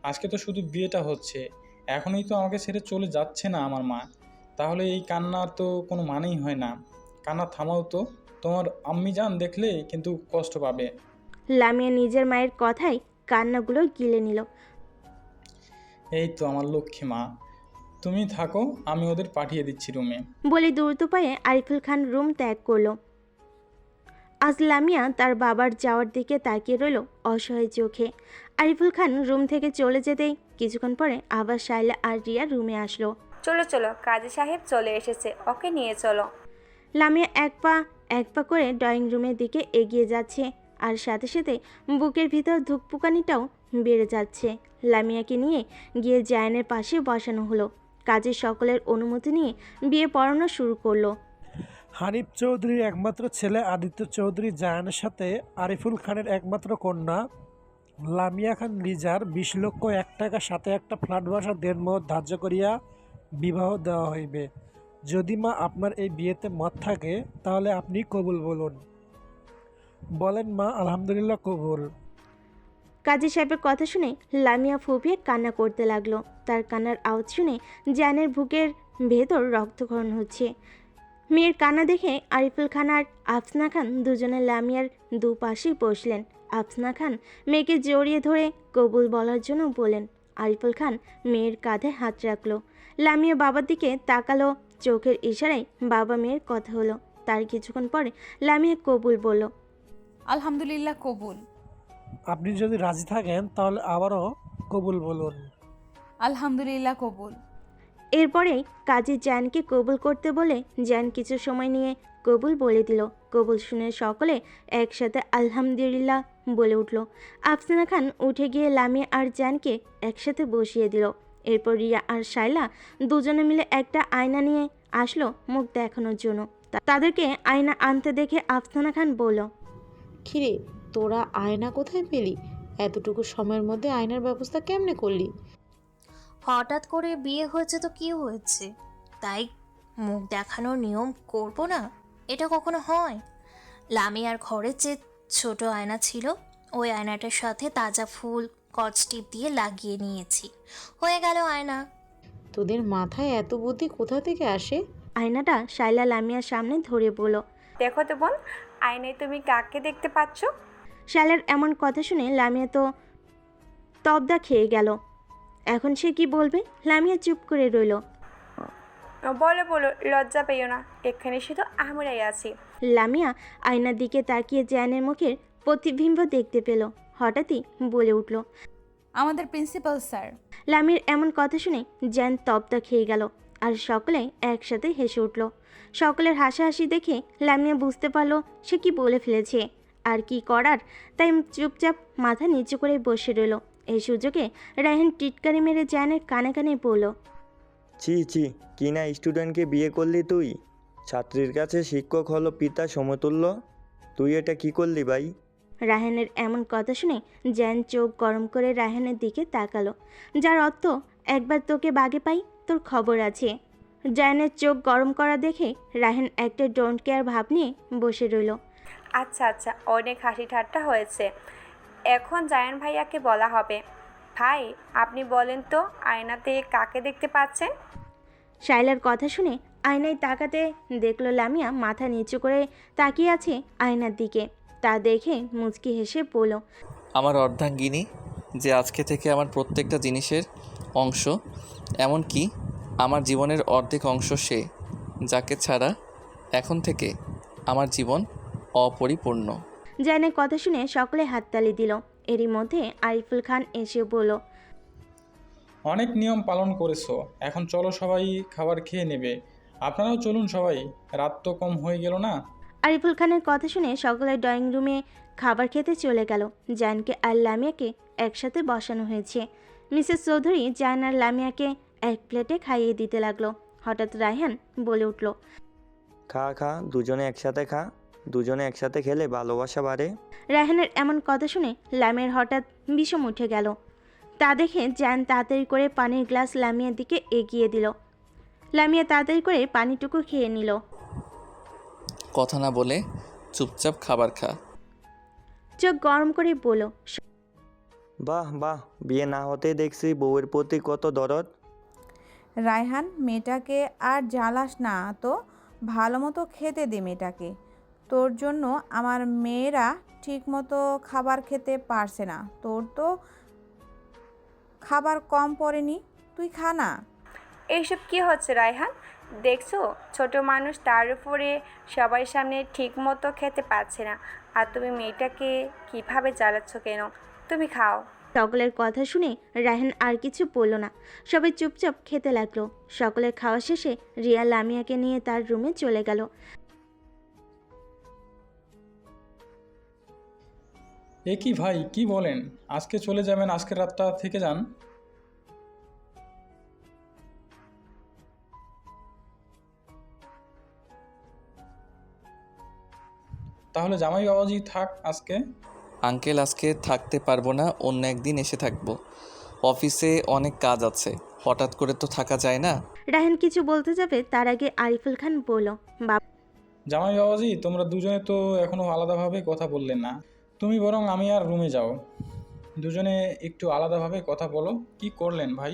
আজকে তো শুধু বিয়েটা হচ্ছে, এখনই তো আমাকে ছেড়ে চলে যাচ্ছে না আমার মা। তাহলে এই কান্নার তো কোনো মানেই হয় না। কান্না থামাও তো, তোমার আম্মি জান দেখলে কিন্তু কষ্ট পাবে। লামিয়া নিজের মায়ের কথায় কান্নাগুলো গিলে নিল। এই তো আমার লক্ষ্মী মা, তুমি থাকো, আমি ওদের পাঠিয়ে দিচ্ছি রুমে। বলে দ্রুত পায়ে আরিফুল খান রুম ত্যাগ করল। আজ লামিয়া তার বাবার যাওয়ার দিকে তাকিয়ে রইল অসহায় চোখে। আরিফুল খান রুম থেকে চলে যেতেই কিছুক্ষণ পরে আবার শাইলা আর রিয়া রুমে আসলো। চলো চলো, কাজী সাহেব চলে এসেছে, ওকে নিয়ে চলো। লামিয়া এক পা করে ড্রয়িং রুমের দিকে এগিয়ে যাচ্ছে, আর সাথে সাথে বুকের ভিতর ধুকপুকানিটাও বেড়ে যাচ্ছে। লামিয়াকে নিয়ে গিয়ে জায়ানের পাশে বসানো হলো। কাজের সকলের অনুমতি নিয়ে বিয়ে পড়ানো শুরু করলো। হানিফ চৌধুরীর একমাত্র ছেলে আদিত্য চৌধুরী জায়ানের সাথে আরিফুল খানের একমাত্র কন্যা লামিয়া খান লিজার 20 লক্ষ 1 টাকা সাথে একটা ফ্ল্যাট বাসা দেনমোহর ধার্য করিয়া বিবাহ দেওয়া হইবে। যদি মা আপনার এই বিয়েতে মত থাকে, তাহলে আপনি কবুল বলুন। বলেন মা, আলহামদুলিল্লাহ কবুল। কাজী সাহেবের কথা শুনে লামিয়া ফুপিয়ে কান্না করতে লাগলো। তার কান্নার আওয়াজ শুনে জানের বুকের ভেতর রক্তক্ষরণ হচ্ছে। মেয়ের কান্না দেখে আরিফুল খান আর আফসানা খান দুজনে লামিয়ার দুপাশেই বসলেন। আফসানা খান মেয়েকে জড়িয়ে ধরে কবুল বলার জন্য বলেন। আরিফুল খান মেয়ের কাঁধে হাত রাখলো। লামিয়া বাবার দিকে তাকালো, চোখের ইশারায় বাবা মেয়ের কথা হলো। তার কিছুক্ষণ পরে লামিয়া কবুল বলল। আলহামদুলিল্লাহ কবুল। আপনি যদি রাজি থাকেন তাহলে আবারও কবুল বলুন। আলহামদুলিল্লাহ কবুল। এরপরেই কাজী জানকে কবুল করতে বলে জান কিছু সময় নিয়ে কবুল বলে দিল। কবুল শুনে সকলে একসাথে আলহামদুলিল্লাহ বলে উঠল। আফসানা খান উঠে গিয়ে লামিয়া আর জানকে একসাথে বসিয়ে দিল। এরপর রিয়া আর শাইলা দুজনে মিলে একটা আয়না নিয়ে আসলো মুখ দেখানোর জন্য। তাদেরকে আয়না আনতে দেখে আফসানা খান বলল। কিরে, তোরা আয়না কোথায় পেলি? এতটুকু সময়ের মধ্যে আয়নার ব্যবস্থা কেমনে করলি? হঠাৎ করে বিয়ে হয়েছে তো কি হয়েছে, তাই মুখ দেখানোর নিয়ম করব না? এটা কখনো হয়? লামিয়ার ঘরে যে ছোট আয়না ছিল, ওই আয়নাটার সাথে তাজা ফুল কচটিপ দিয়ে লাগিয়ে নিয়েছি, হয়ে গেল আয়না। তোদের মাথায় এত বুদ্ধি কোথা থেকে আসে? আয়নাটা শাইলা লামিয়ার সামনে ধরে বলল। দেখো তো বোন, আয়নায় তুমি কাকে দেখতে পাচ্ছ? শাইলার এমন কথা শুনে লামিয়া তো তবদা খেয়ে গেল। এখন সে কি বলবে? লামিয়া চুপ করে রইল। বলো বলো, লজ্জা পেও না, এখানে শুধু আমরাই আছি। লামিয়া আয়নার দিকে তাকিয়ে জানের মুখের প্রতিবিম্ব দেখতে পেল। হঠাৎই বলে উঠল। আমাদের প্রিন্সিপাল স্যার। লামির এমন কথা শুনে জ্যান তপ্তা খেয়ে গেল আর সকলে একসাথে হেসে উঠল। সকলের হাসাহাসি দেখে লামিয়া বুঝতে পারল সে কি বলে ফেলেছে। আর কি করার, তাই চুপচাপ মাথা নিচু করে বসে রইল। এই সুযোগে রায়হান টিটকারি মেরে জ্যানের কানে কানে বলল। ছি ছি, কি না স্টুডেন্টকে বিয়ে করলি তুই? ছাত্রীর কাছে শিক্ষক হলো পিতা সমতুল্য। তুই এটা কি করলি ভাই? রায়হানের এমন কথা শুনে জ্যান চোখ গরম করে রায়হানের দিকে তাকালো, যার অর্থ একবার তোকে বাগে পাই তোর খবর আছে। জ্যানের চোখ গরম করা দেখে রায়হান একটা ডোন্ট কেয়ার ভাব নিয়ে বসে রইল। আচ্ছা আচ্ছা, অনেক হাসি ঠাট্টা হয়েছে, এখন জায়ান ভাইয়াকে বলা হবে। ভাই, আপনি বলেন তো আয়নাতে কাকে দেখতে পাচ্ছেন? শাইলার কথা শুনে আয়নায় তাকাতে দেখলো লামিয়া মাথা নিচু করে তাকিয়ে আছে আয়নার দিকে। তা দেখে মুচকি হেসে বলল। আমার অর্ধাঙ্গিনী, যে আজকে থেকে আমার প্রত্যেকটা জিনিসের অংশ, এমনকি আমার জীবনের অর্ধেক অংশ সে, যাকে ছাড়া এখন থেকে আমার জীবন অপরিপূর্ণ। জানের কথা শুনে সকলে হাততালি দিল। এরই মধ্যে আরিফুল খান এসে বলল। অনেক নিয়ম পালন করেছো, এখন চলো সবাই খাবার খেয়ে নেবে। আপনারাও চলুন সবাই, রাত তো কম হয়ে গেল না? আরিফুল খানের কথা শুনে সকলে ড্রয়িং রুমে খাবার খেতে চলে গেল। জানকে আর লামিয়াকে একসাথে বসানো হয়েছে। মিসেস চৌধুরী জান আর লামিয়াকে এক প্লেটে খাইয়ে দিতে লাগলো। হঠাৎ রায়হান বলে উঠল। খা খা, দুজনে একসাথে খা, দুজনে একসাথে খেলে ভালোবাসা বাড়ে। রায়হানের এমন কথা শুনে লামিয়ার হঠাৎ বিষম উঠে গেল। তা দেখে জান তাড়াতাড়ি করে পানির গ্লাস লামিয়ার দিকে এগিয়ে দিল। লামিয়া তাড়াতাড়ি করে পানিটুকু খেয়ে নিল। কথা না বলে চুপচাপ খাবার খা। চোখ গরম করে বলল। বাহ বাহ, বিয়ে না হতেই দেখছি বউয়ের প্রতি কত দরদ। রায়হান, মেয়েটাকে আর জ্বালাস না তো, ভালো মতো খেতে দে মেয়েটাকে। তোর জন্য আমার মেয়েরা ঠিক মতো খাবার খেতে পারছে না, তোর তো খাবার কম পড়েনি, তুই খা না। এইসব কি হচ্ছে রায়হান? দেখছো ছোট মানুষ, তার উপরে সবার সামনে ঠিক মতো খেতে পাচ্ছে না, আর তুমি মেয়েটাকে কিভাবে জ্বালাচ্ছ কেন? তুমি খাও। সকলের কথা শুনে রায়হান আর কিছু বলল না। সবাই চুপচাপ খেতে লাগলো। সকলের খাওয়া শেষে রিয়া লামিয়াকে নিয়ে তার রুমে চলে গেল। এ কি ভাই, কি বলেন? আজকে চলে যাবেন? আজকের রাতটা থেকে যান। তাহলে জামাই বাবাজি থাক আজকে। আঙ্কেল, আজকে থাকতে পারবো না, অন্য একদিন এসে থাকবো। অফিসে অনেক কাজ আছে, হঠাৎ করে তো থাকা যায় না। রায়হান কিছু বলতে যাবে তার আগে আরিফুল খান বলল। জামাই বাবাজি, তোমরা দুজনে তো এখনও আলাদাভাবে কথা বললে না। তুমি বরং আমি আর রুমে যাও, দুজনে একটু আলাদাভাবে কথা বলো। কি করলেন ভাই?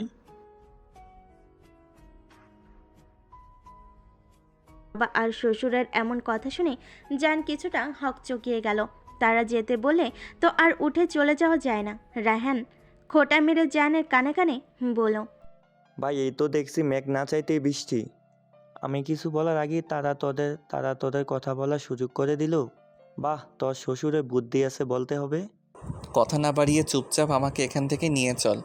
বাবা আর শ্বশুরের এমন কথা শুনে জান কিছুটা হকচকিয়ে গেল। তারা যেতে বলে তো আর উঠে চলে যাওয়া যায় না। রায়হান খোঁটা মেরে জানের কানে কানে বলল, ভাই এই তো দেখছি মেঘ না চাইতেই বৃষ্টি। আমি কিছু বলার আগেই তারা তোদের কথা বলার সুযোগ করে দিল। বাহ, তোর শ্বশুরের বুদ্ধি আছে বলতে হবে। কথা না বাড়িয়ে চুপচাপ আমাকে এখান থেকে নিয়ে চল।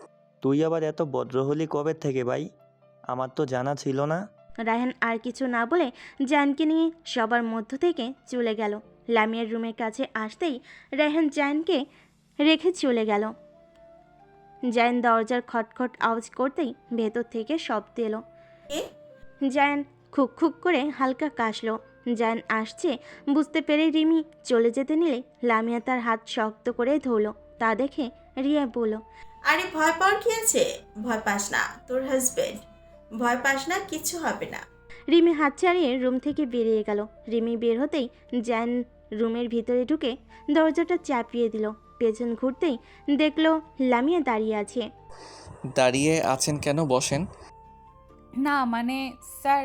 তুই আবার এত ভদ্র হলি কবে থেকে ভাই? আমার তো জানা ছিল না। রায়হান আর কিছু না বলে জানকে নিয়ে সবার মধ্য থেকে চলে গেল। লামিয়ার রুমের কাছে আসতেই রায়হান জানকে রেখে চলে গেল। জায়ন দরজার খটখট আওয়াজ করতেই ভেতর থেকে শব্দ এলো। কে? জায়ন খুক খুক করে হালকা কাশলো। জায়ন আসছে বুঝতে পেরে রিমি চলে যেতে নিলে লামিয়া তার হাত শক্ত করে ধরল। তা দেখে রিয়া বলল, আরে ভয় পাওয়ার কি আছে? ভয় পাস না, তোর হাজবেন্ড। ভয় পাস না, কিচ্ছু হবে না। রিমি হাত ছাড়িয়ে রুম থেকে বেরিয়ে গেল। রিমি বের হতেই জায়ন রুমের ভিতরে ঢুকে দরজাটা চাপিয়ে দিল। পেছন ঘুরতেই দেখলো লামিয়া দাঁড়িয়ে আছে। দাঁড়িয়ে আছেন কেন? বসেন। না মানে স্যার,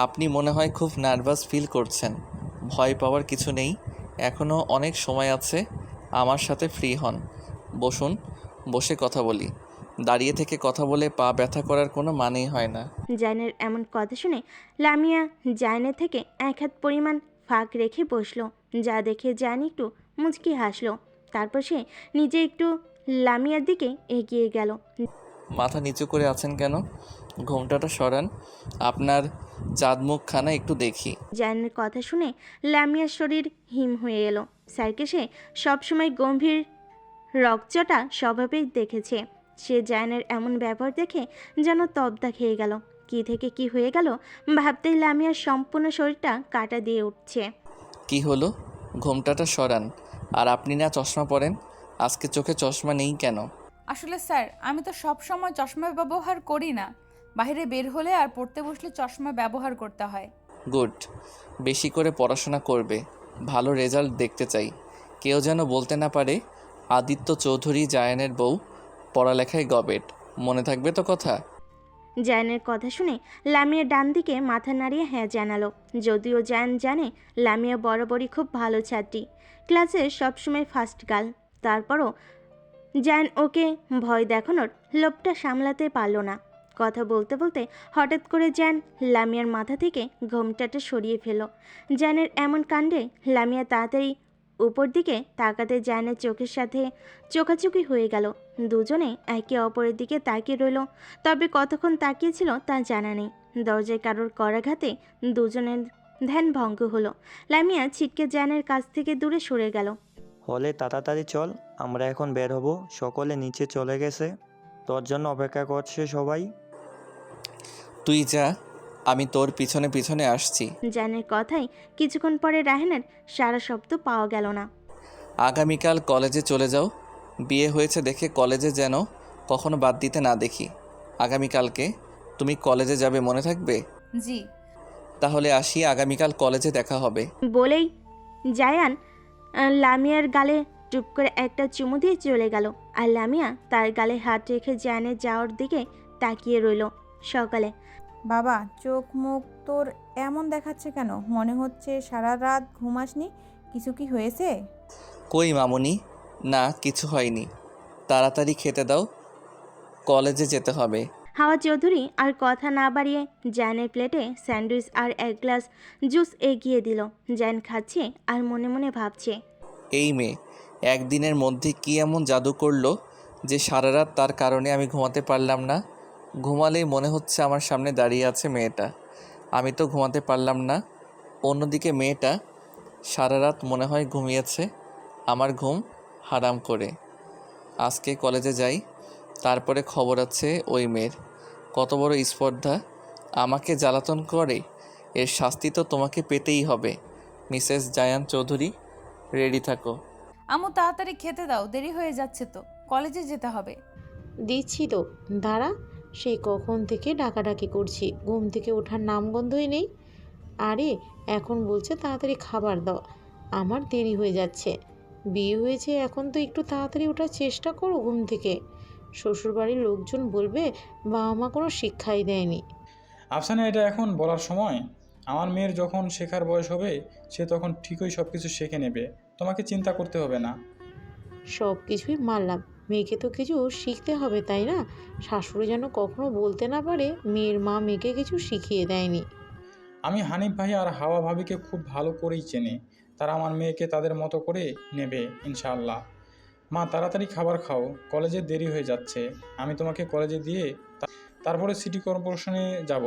আপনি মনে হয় খুব নার্ভাস ফিল করছেন। ভয় পাওয়ার কিছু নেই, এখনও অনেক সময় আছে। আমার সাথে ফ্রি হন, বসুন, বসে কথা বলি। দাঁড়িয়ে থেকে কথা বলে পা ব্যথা করার কোনো মানেই হয় না। জায়নের এমন কথা শুনে লামিয়া জায়নের থেকে এক হাত পরিমাণ ফাঁক রেখে বসলো। যা দেখে জায়ন একটু মুচকি হাসলো। তারপর সে নিজে একটু লামিয়ার দিকে এগিয়ে গেল। মাথা নিচু করে আছেন কেন? ঘোমটাটা সরান, আপনার চাঁদ মুখখানা একটু দেখি। জায়নের কথা শুনে লামিয়ার শরীর হিম হয়ে এলো। স্যারকে সে সবসময় গম্ভীর রকচটা স্বভাবেই দেখেছে। সে জায়নের এমন ব্যবহার দেখে যেন তবদা খেয়ে গেল। কি থেকে কি হয়ে গেল ভাবতেই লামিয়ার সম্পূর্ণ শরীরটা কাটা দিয়ে উঠছে। কি হলো? ঘোমটাটা সরান। আর আপনি না চশমা পরেন, আজকে চোখে চশমা নেই কেন? আসলে স্যার আমি তো সব সময় চশমা ব্যবহার করি না। বাইরে বের হলে আর পড়তে বসলে চশমা ব্যবহার করতে হয়। গুড, বেশি করে পড়াশোনা করবে, ভালো রেজাল্ট দেখতে চাই। কেউ যেন বলতে না পারে আদিত্য চৌধুরী জায়ানের বউ, পড়ালেখায় গবেট। মনে থাকবে তো কথা? জায়নের কথা শুনে লামিয়া ডান দিকে মাথা নাড়িয়ে হ্যাঁ জানালো। যদিও জায়ন জানে লামিয়া বরাবরই খুব ভালো ছাত্রী, ক্লাসে সবসময় ফার্স্ট গার্ল। তারপরও জায়ন ওকে ভয় দেখানোর লোভটা সামলাতে পারল না। কথা বলতে বলতে হঠাৎ করে জায়ন লামিয়ার মাথা থেকে ঘোমটাটা সরিয়ে ফেল। জায়নের এমন কাণ্ডে লামিয়া তাড়াতাড়ি উপর দিকে তাকাতে জায়নের চোখের সাথে চোখাচোখি হয়ে গেল। দুজনে একে অপরের দিকে তাকিয়ে রইল। তবে কতক্ষণ তাকিয়েছিল তা জানা নেই। দরজায় কারোর করাঘাতে দুজনের ধ্যান ভঙ্গ হলো। লামিয়া ছিটকে জায়নের কাছ থেকে দূরে সরে গেল। হলে তাড়াতাড়ি চল, আমরা এখন বের হব। সকলে নিচে চলে গেছে, তোর জন্য অপেক্ষা করছে সবাই। তুই যা, আমি তোর পিছনে পিছনে আসছি। জানের কথাই কিছুক্ষণ পরে রায়হানের সারা শব্দ পাওয়া গেল না। আগামীকাল কলেজে চলে যাও। বিয়ে হয়েছে দেখে কলেজে যেন কখনো বাদ দিতে না দেখি। আগামীকালকে তুমি কলেজে যাবে, মনে থাকবে? জি। তাহলে আসি, আগামীকাল কলেজে দেখা হবে। বলেই জায়ান লামিয়ার গালে টুপ করে একটা চুমু দিয়ে চলে গেল। আর লামিয়া তার গালে হাত রেখে জায়ানের যাওয়ার দিকে তাকিয়ে রইল। সকালে বাবা, চোখ মুখ তোর এমন দেখাচ্ছে কেন? মনে হচ্ছে সারা রাত ঘুমাসনি। কিছু কি হয়েছে? কই মামুনি, না কিছু হয়নি। তাড়াতাড়ি খেতে দাও, কলেজে যেতে হবে। হাওয়া চৌধুরী আর কথা না বাড়িয়ে জায়ানের প্লেটে স্যান্ডউইচ আর এক গ্লাস জুস এগিয়ে দিল। জায়ান খাচ্ছে আর মনে মনে ভাবছে, এই মেয়ে একদিনের মধ্যে কি এমন জাদু করলো যে সারা রাত তার কারণে আমি ঘুমাতে পারলাম না। ঘুমালেই মনে হচ্ছে আমার সামনে দাঁড়িয়ে আছে মেয়েটা, আমি তো ঘুমাতে পারলাম না। অন্যদিকে মেয়েটা সারা রাত মনে হয় ঘুমিয়েছে, আমার ঘুম হারাম করে। আজকে কলেজে যাই, তারপরে খবর আছে ওই মেয়ের। কত বড় স্পর্ধা, আমাকে জ্বালাতন করে, এর শাস্তি তো তোমাকে পেতেই হবে। মিসেস জায়ান চৌধুরী, রেডি থাকো। আম্মু তাড়াতাড়ি খেতে দাও, দেরি হয়ে যাচ্ছে তো, কলেজে যেতে হবে। দিচ্ছি তো, দাঁড়া। সেই কখন থেকে ডাকাডাকি করছি, ঘুম থেকে ওঠার নামগন্ধই নেই। আরে এখন বলছে তাড়াতাড়ি খাবার দাও, আমার দেরি হয়ে যাচ্ছে। বিয়ে হয়েছে এখন তো একটু তাড়াতাড়ি ওঠার চেষ্টা করো ঘুম থেকে। শ্বশুরবাড়ির লোকজন বলবে বাবা মা কোনো শিক্ষাই দেয়নি। আফসানা, এটা এখন বলার সময়? আমার মেয়ের যখন শেখার বয়স হবে সে তখন ঠিকই সব কিছু শিখে নেবে, তোমাকে চিন্তা করতে হবে না। সব কিছুই মানলাম, মেয়েকে তো কিছু শিখতে হবে তাই না? শাশুড়ি যেন কখনো বলতে না পারে মেয়ের মা মেয়েকে কিছু শিখিয়ে দেয়নি। আমি হানিফ ভাই আর হাওয়া ভাবিকে খুব ভালো করেই চেনে, তারা আমার মেয়েকে তাদের মতো করে নেবে ইনশাআল্লাহ। মা, তাড়াতাড়ি খাবার খাও, কলেজে দেরি হয়ে যাচ্ছে। আমি তোমাকে কলেজে দিয়ে তারপরে সিটি কর্পোরেশনে যাব।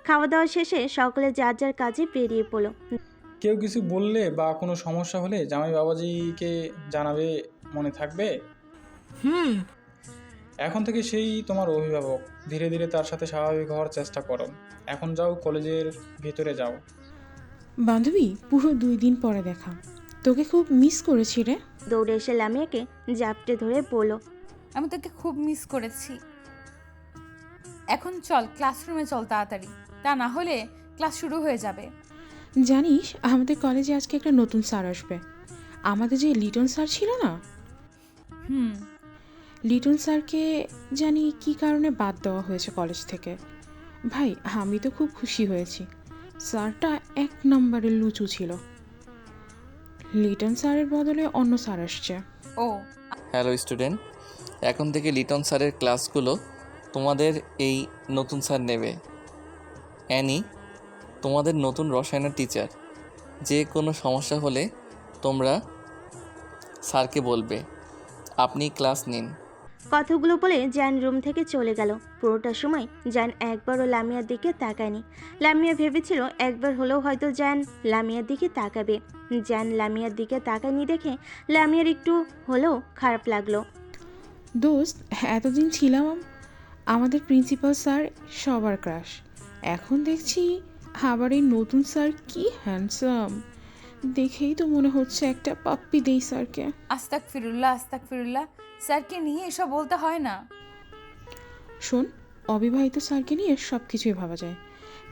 খাওয়া দাওয়া শেষে সকলে যার যার কাজে বেরিয়ে পড়ল। কেউ কিছু বললে বা কোনো সমস্যা হলে জামাই বাবাজিকে জানাবে, মনে থাকবে? এখন থেকে সেই তোমার অভিভাবক, ধীরে ধীরে তার সাথে স্বাভাবিক হওয়ার চেষ্টা করো। এখন যাও, কলেজের ভেতরে যাও। বান্ধবী, পুরো 2 দিন পরে দেখা, তোকে খুব মিস করেছি রে। দৌড়ে এসে লামিয়াকে জাপটে ধরে বলল, আমি তোকে খুব মিস করেছি। এখন চল ক্লাসরুমে চল তাড়াতাড়ি, তা না হলে ক্লাস শুরু হয়ে যাবে। জানিস আমাদের কলেজে আজকে একটা নতুন স্যার আসবে। আমাদের যে লিটন স্যার ছিল না, লিটন স্যারকে জানি কী কারণে বাদ দেওয়া হয়েছে কলেজ থেকে। ভাই, আমি তো খুব খুশি হয়েছি। স্যারটা 1 নম্বরের লুচু ছিল। লিটন স্যারের বদলে অন্য স্যার আসছে। ও হ্যালো স্টুডেন্ট, এখন থেকে লিটন স্যারের ক্লাসগুলো তোমাদের এই নতুন স্যার নেবে। অ্যানি, তোমাদের নতুন রসায়নের টিচার। যে কোনো সমস্যা হলে তোমরা স্যারকে বলবে। আপনি ক্লাস নিন। কথাগুলো বলে জ্যান রুম থেকে চলে গেল। পুরোটা সময় জ্যান একবারও লামিয়ার দিকে তাকায়নি। লামিয়া ভেবেছিল একবার হলেও হয়তো জ্যান লামিয়ার দিকে তাকাবে। জ্যান লামিয়ার দিকে তাকায়নি দেখে লামিয়ার একটু হলেও খারাপ লাগলো। দোস্ত, এতদিন ছিলাম আমাদের প্রিন্সিপাল স্যার সবার ক্রাশ, এখন দেখছি আবার এই নতুন স্যার কি হ্যান্ডসাম। দেখেই তো মনে হচ্ছে একটা পাপ্পি দেই স্যারকে। আস্তাক ফিরুল্লাহ, স্যারকে নিয়ে এসব বলতে হয় না। শোন, অবিবাহিত স্যারকে নিয়ে সব কিছুই ভাবা যায়,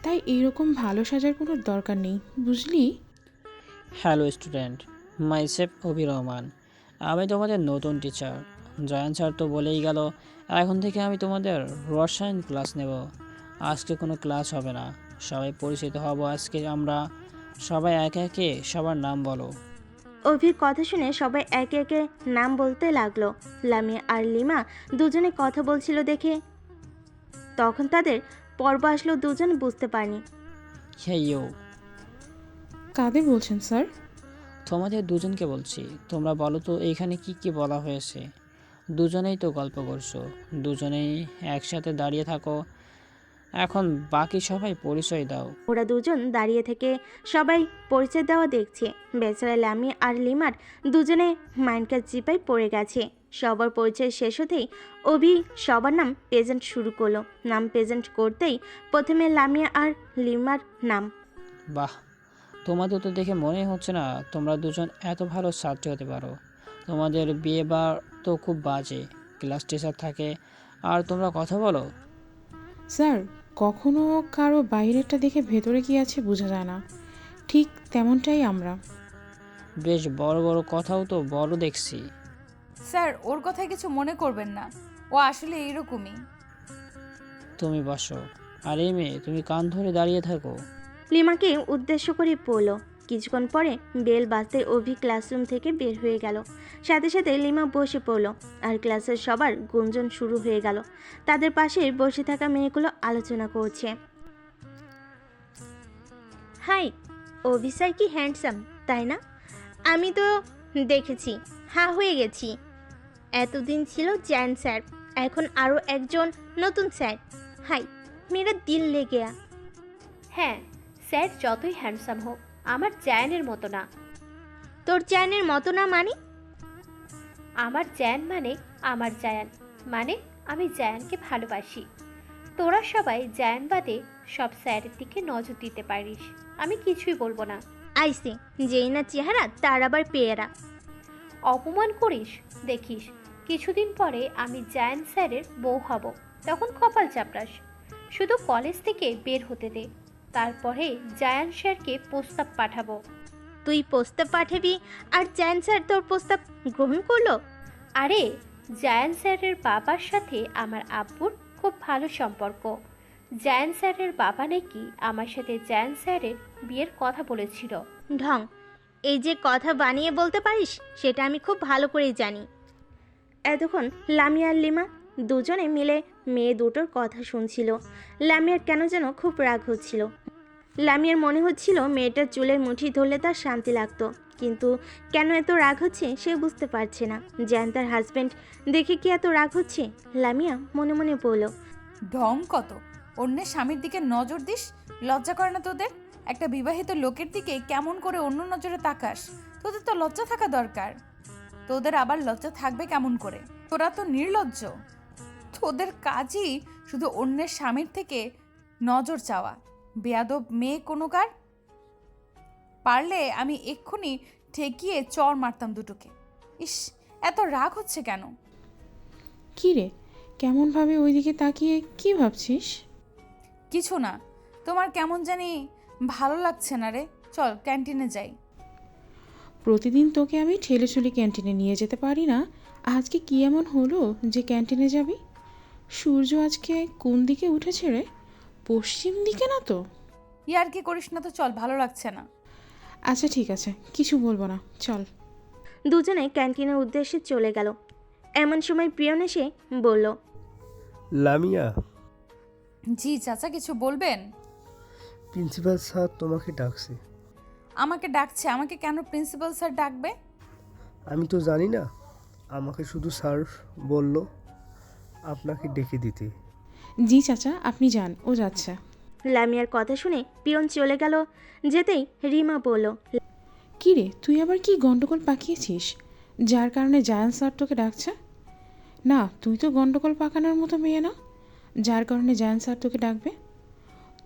তাই এইরকম ভালো সাজার কোনো দরকার নেই, বুঝলি? হ্যালো স্টুডেন্ট, মাইসেফ অভি রহমান। আমি তোমাদের নতুন টিচার। জয়ান স্যার তো বলেই গেল এখন থেকে আমি তোমাদের রসায়ন ক্লাস নেব। আজকে কোনো ক্লাস হবে না, সবাই পরিচিত হব। আজকে আমরা সবাই একে একে সবার নাম বলো। অভির কথা শুনে সবাই একে একে নাম বলতে লাগলো। লামিয়া আর লিমা দুজনে কথা বলছিল দেখে তখন তাদের পর্ব আসলো, দুজন বুঝতে পারেনি। হেইও, কাদের বলছেন স্যার? তোমাদের দুজনকে বলছি। তোমরা বলো তো এইখানে কি কি বলা হয়েছে? দুজনেই তো গল্প করছো, দুজনেই একসাথে দাঁড়িয়ে থাকো। এখন বাকি সবাই পরিচয় দাও। ওরা দুজন দাঁড়িয়ে থেকে সবাই পরিচয় দেওয়া দেখছে। বেচারা লামি আর লিমার দুজনে মাইন্ডকার চিপায় পড়ে গেছে। সবার পরিচয় শেষ হতেই অভি সবার নাম প্রেজেন্ট শুরু করলো। নাম প্রেজেন্ট করতেই প্রথমে লামিয়া আর লিমার নাম। বাহ, তোমাদের তো দেখে মনেই হচ্ছে না তোমরা দুজন এত ভালো ছাত্রী হতে পারো। তোমাদের বিয়ে বার তো খুব বাজে, ক্লাস টিচার থাকে আর তোমরা কথা বলো। স্যার, কখনো কারো বাইরেটা দেখে ভেতরে কি আছে বোঝা যায় না, ঠিক তেমনটাই আমরা। বেশ বড় বড় কথাও তো বড় দেখছি। স্যার, ওর কথায় কিছু মনে করবেন না, ও আসলে এইরকমই। তুমি বসো, আর এই মেয়ে তুমি কান ধরে দাঁড়িয়ে থাকো। লিমাকে উদ্দেশ্য করে বলল। কিছুক্ষণ পরে বেল বাজতে অভি ক্লাসরুম থেকে বের হয়ে গেল। সাথে সাথে লিমা বসে পড়ল আর ক্লাসের সবার গুঞ্জন শুরু হয়ে গেল। তাদের পাশে বসে থাকা মেয়েগুলো আলোচনা করছে। হাই, অভি স্যার কি হ্যান্ডসাম, তাই না? আমি তো দেখেছি, হ্যাঁ হয়ে গেছি। এতদিন ছিল জ্যান স্যার, এখন আরও একজন নতুন স্যার। হাই, মেরা দিল লে গেয়া। হ্যাঁ, স্যার যতই হ্যান্ডসাম হোক আমার জ্যানের মতো না। তোর জ্যানের মতো না মানে? আমার জ্যান মানে আমার জায়ান, মানে আমি জায়ানকে ভালোবাসি। তোরা সবাই জায়ান বাদে সব স্যারের দিকে নজর দিতে পারিস, আমি কিছুই বলবো না। আইসে, যেই না চেহারা তার আবার পেয়ারা। অপমান করিস, দেখিস কিছুদিন পরে আমি জায়ান স্যারের বউ হব, তখন কপাল চাপড়াস। শুধু কলেজ থেকে বের হতে দে, তারপরে জায়ান স্যারকে প্রস্তাব পাঠাবো। তুই প্রস্তাব পাঠাবি আর চ্যান স্যার তোর প্রস্তাব গ্রহণ করলো? আরে জায়ান স্যারের বাবার সাথে আমার আব্বুর খুব ভালো সম্পর্ক। জায়ান স্যারের বাবা নাকি আমার সাথে জায়ান স্যারের বিয়ের কথা বলেছিল। ঢং, এই যে কথা বানিয়ে বলতে পারিস সেটা আমি খুব ভালো করেই জানি। এতক্ষণ লামিয়া আর লিমা দুজনে মিলে মেয়ে দুটোর কথা শুনছিল। লামিয়ার কেন যেন খুব রাগ হচ্ছিল। লামিয়ার মনে হচ্ছিল মেয়েটার চুলের মুঠি ধরলে তার শান্তি লাগতো, কিন্তু কেন এত রাগ হচ্ছে সে বুঝতে পারছে না। জ্যান তার হাজব্যান্ড দেখে কি এত রাগ হচ্ছে? লামিয়া মনে মনে বলল, ঢং কত! অন্যের স্বামীর দিকে নজর দিস, লজ্জা করে না তোদের? একটা বিবাহিত লোকের দিকে কেমন করে অন্য নজরে তাকাস? তোদের তো লজ্জা থাকা দরকার। তোদের আবার লজ্জা থাকবে কেমন করে? তোরা তো নির্লজ্জ। তোদের কাজই শুধু অন্যের স্বামীর থেকে নজর চাওয়া। বেয়াদব মেয়ে কোনোকার। পারলে আমি এক্ষুনি ঠেকিয়ে চর মারতাম দুটোকে। ইস, এত রাগ হচ্ছে কেন? কী রে, কেমনভাবে ওইদিকে তাকিয়ে কি ভাবছিস? কিছু না, তোমার কেমন জানি ভালো লাগছে না রে। চল ক্যান্টিনে যাই। প্রতিদিন তোকে আমি ঠেলেছুলি ক্যান্টিনে নিয়ে যেতে পারি না, আজকে কি এমন হলো যে ক্যান্টিনে যাবি? সূর্য আজকে কোন দিকে উঠেছে রে? পশ্চিম দিকে না তো? ইয়ার কি করিস না তো, চল, ভালো লাগছে না। আচ্ছা ঠিক আছে, কিছু বলবো না, চল। দুজনে ক্যান্টিনের উদ্দেশ্যে চলে গেল। এমন সময় প্রিয়ন এসে বলল, লামিয়া, জি চাচা, কিছু বলবেন? প্রিন্সিপাল স্যার তোমাকে ডাকছে। আমাকে ডাকছে? আমাকে কেন প্রিন্সিপাল স্যার ডাকবে? আমি তো জানি না, আমাকে শুধু স্যার বলল আপনাকে ডেকে দিতে। জি চাচা, আপনি যান, ও যাচ্ছে। লামিয়ার কথা শুনে পিয়ন চলে গেল। যেতেই রিমা বলল, কী রে, তুই আবার কি গন্ডগোল পাকিয়েছিস যার কারণে জায়ান স্যার তোকে ডাকছে? না, তুই তো গন্ডগোল পাকানোর মতো মেয়ে না, যার কারণে জায়ান স্যার তোকে ডাকবে।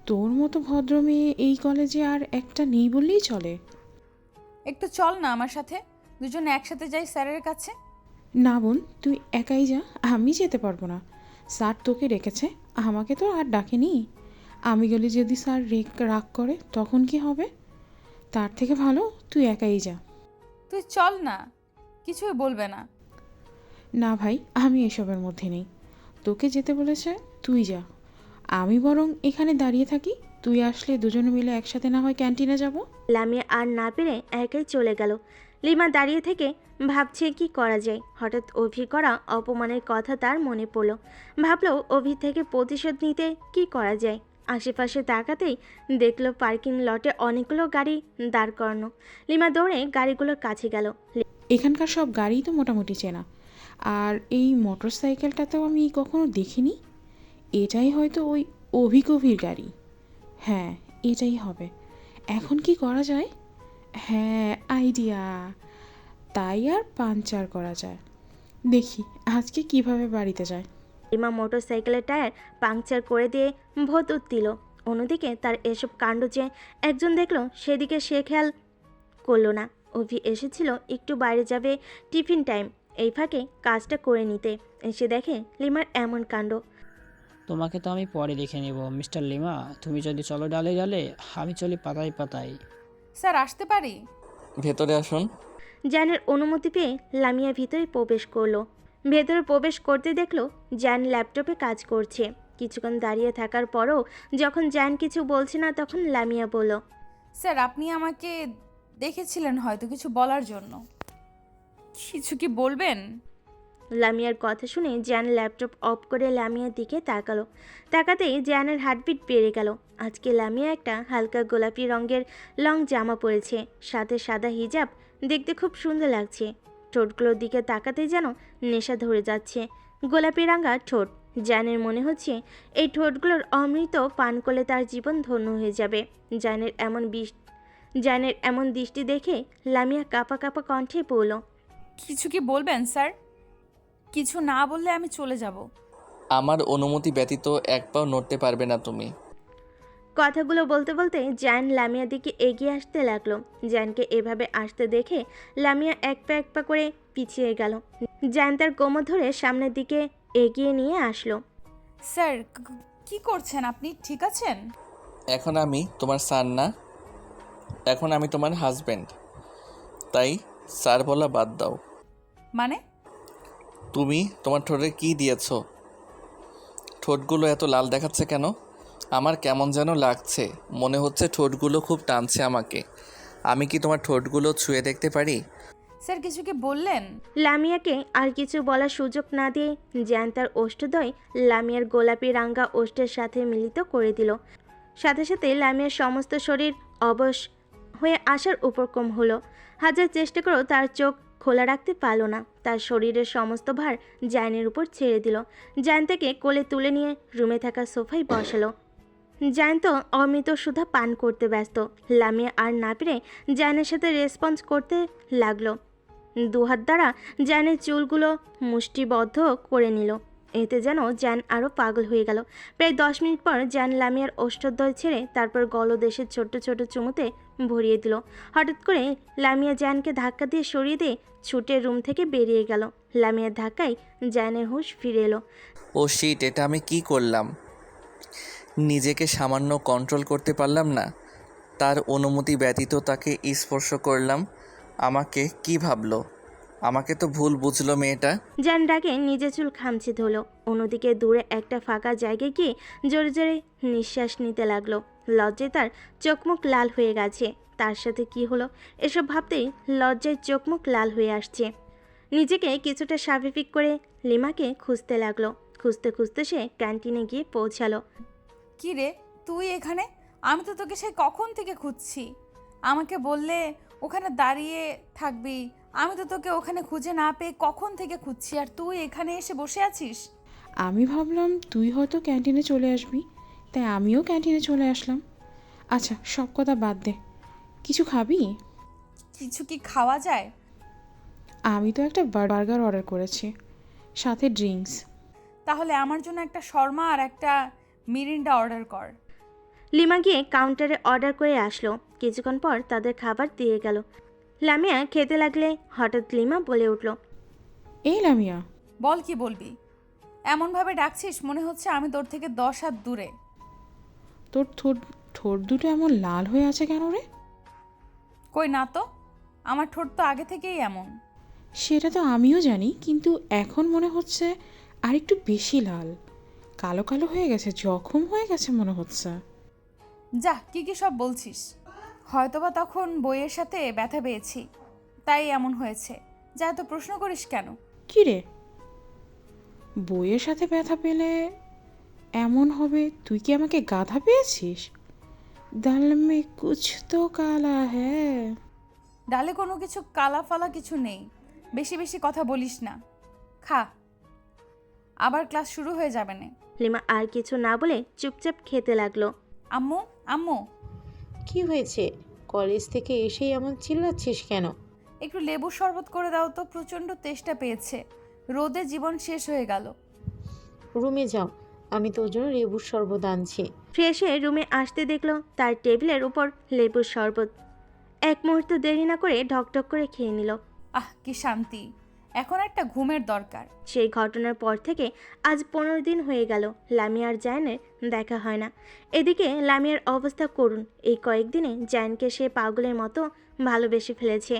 তোর মতো ভদ্র মেয়ে এই কলেজে আর একটা নেই বললেই চলে। একটু চল না আমার সাথে, দুজনে একসাথে যাই স্যারের কাছে। না বোন, তুই একাই যা, আমি যেতে পারবো না। স্যার তোকে রেখেছে, আমাকে তো আর ডাকেনি। আমি গেলে যদি স্যার রাগ করে তখন কি হবে? তার থেকে ভালো তুই একাই যা। তুই চল না, কিছুই বলবে না। না ভাই, আমি এসবের মধ্যে নেই। তোকে যেতে বলেছে, তুই যা। আমি বরং এখানে দাঁড়িয়ে থাকি, তুই আসলে দুজনে মিলে একসাথে না হয় ক্যান্টিনে যাব। লামিয়া আর না পেরে একাই চলে গেল। লিমা দাঁড়িয়ে থেকে ভাবছে কি করা যায়। হঠাৎ অভির করা অপমানের কথা তার মনে পড়ল। ভাবলো অভির থেকে প্রতিশোধ নিতে কি করা যায়। আশেপাশে তাকাতেই দেখলো পার্কিং লটে অনেকগুলো গাড়ি দাঁড় করানো। লিমা দৌড়ে গাড়িগুলোর কাছে গেল। এখানকার সব গাড়িই তো মোটামুটি চেনা, আর এই মোটর সাইকেলটাতেও আমি কখনো দেখিনি। এটাই হয়তো ওই অভির গাড়ি। হ্যাঁ, এটাই হবে। এখন কি করা যায়? হ্যাঁ, আইডিয়া। তাই আর পাঞ্চার করা যায়। দেখি আজকে কিভাবে বাড়িতে যায়। লিমা মোটর সাইকেলের টায়ার পাংচার করে দিয়ে ভতুর দিল। অন্যদিকে তার এসব কাণ্ড যে একজন দেখলো সেদিকে সে খেয়াল করলো না। অভি এসেছিল একটু বাইরে যাবে, টিফিন টাইম, এই ফাঁকে কাজটা করে নিতে। এসে দেখে লিমার এমন কাণ্ড। তোমাকে তো আমি পরে দেখে নেব মিস্টার লিমা, তুমি যদি চলো ডালে ডালে, আমি চলি পাতায় পাতায়। স্যার, আসতে পারি? ভেতরে আসুন। জ্যানের অনুমতি পেয়ে লামিয়া ভিতরে প্রবেশ করলো। ভেতরে প্রবেশ করতে দেখলো জ্যান ল্যাপটপে কাজ করছে। কিছুক্ষণ দাঁড়িয়ে থাকার পরও যখন জ্যান কিছু বলছে না, তখন লামিয়া বলল, স্যার, আপনি আমাকে দেখেছিলেন হয়তো কিছু বলার জন্য। কিছু কি বলবেন? লামিয়ার কথা শুনে জ্যান ল্যাপটপ অফ করে লামিয়ার দিকে তাকালো। তাকাতেই জ্যানের হার্টবিট বেড়ে গেল। আজকে লামিয়া একটা হালকা গোলাপি রঙের লং জামা পরেছে, সাথে সাদা হিজাব, দেখতে খুব সুন্দর লাগছে। ঠোঁটগুলোর দিকে তাকাতেই যেন নেশা ধরে যাচ্ছে। গোলাপি রাঙা ঠোঁট, জ্যানের মনে হচ্ছে এই ঠোঁটগুলোর অমৃত পান করলে তার জীবন ধন্য হয়ে যাবে। জ্যানের এমন দৃষ্টি দেখে লামিয়া কাঁপা কাঁপা কণ্ঠে বলল, কিছু কি বলবেন স্যার? কিছু না বললে আমি চলে যাব। আমার অনুমতি ব্যতীত এক পাও নড়তে পারবে না তুমি। কথাগুলো বলতে বলতে জ্যান লামিয়ার দিকে এগিয়ে আসতে লাগলো। জ্যানকে এভাবে আসতে দেখে লামিয়া এক পা করে পিছিয়ে গেল। জ্যান তার কোমর ধরে সামনের দিকে এগিয়ে নিয়ে আসলো। স্যার, কি করছেন আপনি? ঠিক আছেন? এখন আমি তোমার স্যার না, এখন আমি তোমার হাজব্যান্ড। তাই স্যার বলা বাদ দাও। মানে? তুমি তোমার ঠোঁটে কী দিয়েছো? ঠোঁটগুলো এত লাল দেখাচ্ছে কেন? আমার কেমন যেন লাগছে, মনে হচ্ছে ঠোঁটগুলো খুব টানছে আমাকে। আমি কি তোমার ঠোঁটগুলো ছুঁয়ে দেখতে পারি? স্যার কিছু কি বললেন? লামিয়াকে আর কিছু বলার সুযোগ না দিয়ে জ্যান তার ওষ্ঠদ্বয় লামিয়ার গোলাপি রাঙ্গা ওষ্ঠের সাথে মিলিত করে দিল। সাথে সাথে লামিয়ার সমস্ত শরীর অবশ হয়ে আসার উপক্রম হলো। হাজার চেষ্টা করেও তার চোখ খোলা রাখতে পারল না। তার শরীরের সমস্ত ভার জায়নের উপর ছেড়ে দিল। জায়ন তাকে কোলে তুলে নিয়ে রুমে থাকা সোফায় বসালো। জায়ন তো অমৃত সুধা পান করতে ব্যস্ত। লামিয়া আর না পেরে জায়নের সাথে রেসপন্স করতে লাগলো। দুহাত দ্বারা জায়নের চুলগুলো মুষ্টিবদ্ধ করে নিল। এতে যেন জান আরও পাগল হয়ে গেল। প্রায় 10 মিনিট পর জান লামিয়ার ওষ্ঠদ্বয় ছেড়ে তারপর গলদেশের ছোট্ট ছোট চুমুতে ভরিয়ে দিল। হঠাৎ করে লামিয়া জানকে ধাক্কা দিয়ে সরিয়ে দিয়ে ছুটে রুম থেকে বেরিয়ে গেল। লামিয়ার ধাক্কায় জানের হুঁশ ফিরে এলো। ও শিট, এটা আমি কি করলাম? নিজেকে সামান্য কন্ট্রোল করতে পারলাম না। তার অনুমতি ব্যতীত তাকে স্পর্শ করলাম। আমাকে কি ভাবলো? আমাকে তো ভুল বুঝলো মেয়েটা। জান ডাকে নিজে চুল খামচে ধরলো। অন্যদিকে দূরে একটা ফাঁকা জায়গায় গিয়ে জোরে জোরে নিঃশ্বাস নিতে লাগলো। লজ্জায় তার চোখমুখ লাল হয়ে গেছে। তার সাথে কি হলো এসব ভাবতেই লজ্জায় চোখমুখ লাল হয়ে আসছে। নিজেকে কিছুটা স্বাভাবিক করে লিমাকে খুঁজতে লাগলো। খুঁজতে খুঁজতে সে ক্যান্টিনে গিয়ে পৌঁছালো। কি রে তুই এখানে? আমি তো তোকে সেই কখন থেকে খুঁজছি। আমাকে বললে ওখানে দাঁড়িয়ে থাকবি, আমি তো তোকে ওখানে খুঁজে না পেয়ে কখন থেকে খুঁজছি, আর তুই এখানে এসে বসে আছিস। আমি ভাবলাম তুই হয়তো ক্যান্টিনে চলে আসবি, তাই আমিও ক্যান্টিনে চলে আসলাম। আচ্ছা সব কথা বাদ দে, কিছু খাবি? কিছু কি খাওয়া যায়? আমি তো একটা বার্গার অর্ডার করেছি, সাথে ড্রিঙ্কস। তাহলে আমার জন্য একটা শর্মা আর একটা মিরিন্ডা অর্ডার কর। লিমা গিয়ে কাউন্টারে অর্ডার করে আসলো। কিছুক্ষণ পর তাদের খাবার দিয়ে গেল। লামিয়া খেতে লাগলে হঠাৎ লিমা বলে উঠল, এই লামিয়া। বল কি বলবি? এমনভাবে ডাকছিস মনে হচ্ছে আমি তোর থেকে 10 হাত দূরে। তোর ঠোঁট দুটো এমন লাল হয়ে আছে কেন রে? কই না তো, আমার ঠোঁট তো আগে থেকেই এমন। সেটা তো আমিও জানি, কিন্তু এখন মনে হচ্ছে আর একটু বেশি লাল। কালো কালো হয়ে গেছে, জখম হয়ে গেছে মনে হচ্ছে। যা কি কি সব বলছিস। হয়তোবা তখন বইয়ের সাথে ব্যথা পেয়েছি, তাই এমন হয়েছে। যা এত প্রশ্ন করিস কেন? কি রে, বইয়ের সাথে ব্যথা পেলে এমন হবে? তুই কি আমাকে গাধা পেয়েছিস? দাল মে কুছ তো কালা হ্যাঁ। ডালে কোনো কিছু কালা ফালা কিছু নেই। বেশি বেশি কথা বলিস না। খা, আবার ক্লাস শুরু হয়ে যাবে না। লিমা আর কিছু না বলে চুপচাপ খেতে লাগলো। আম্মু আম্মু, কি হয়েছে? কলেজ থেকে এসেই এমন চিল্লাচ্ছিস কেন? একটু লেবুর শরবত করে দাও তো, প্রচণ্ড তেষ্টা পেয়েছে। রোদে জীবন শেষ হয়ে গেল। রুমে যাও, আমি তোর জন্য লেবুর শরবত আনছি। ফ্রেশ হয়ে রুমে আসতে দেখলো তার টেবিলের উপর লেবুর শরবত। এক মুহূর্ত দেরি না করে ঢকঢক করে খেয়ে নিল। আহ কি শান্তি, এখন একটা ঘুমের দরকার। সেই ঘটনার পর থেকে আজ 15 দিন হয়ে গেল লামিয়ার জায়নের দেখা হয় না। এদিকে লামিয়ার অবস্থা করুণ। এই কয়েকদিনে জায়নকে সে পাগলের মতো ভালোবেসে ফেলেছে।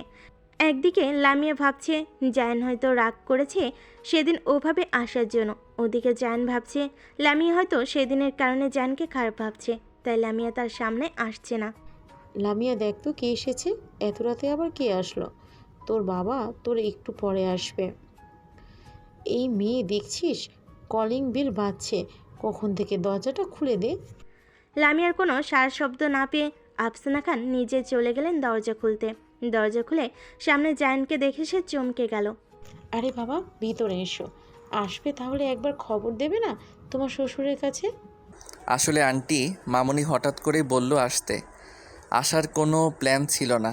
একদিকে লামিয়া ভাবছে জায়ন হয়তো রাগ করেছে সেদিন ওভাবে আসার জন্য, ওদিকে জায়ন ভাবছে লামিয়া হয়তো সেদিনের কারণে জায়নকে খারাপ ভাবছে, তাই লামিয়া তার সামনে আসছে না। লামিয়া দেখ তো কে এসেছে, এত রাতে আবার কে আসলো? তোর বাবা তোর একটু পরে আসবে। এই মেয়ে দেখছিস কলিং বেল বাজছে, কখন থেকে? দরজাটা খুলে দে। লামিয়ার কোনো সারা শব্দ না পেয়ে আফসানা খান নিজে চলে গেলেন দরজা খুলতে। দরজা খুলে সামনে জায়ানকে দেখে সে চমকে গেল। আরে বাবা ভিতরে এসো। আসবে তাহলে একবার খবর দেবে না তোমার শ্বশুরের কাছে? আসলে আন্টি, মামুনি হঠাৎ করেই বলল আসতে। আসার কোনো প্ল্যান ছিল না।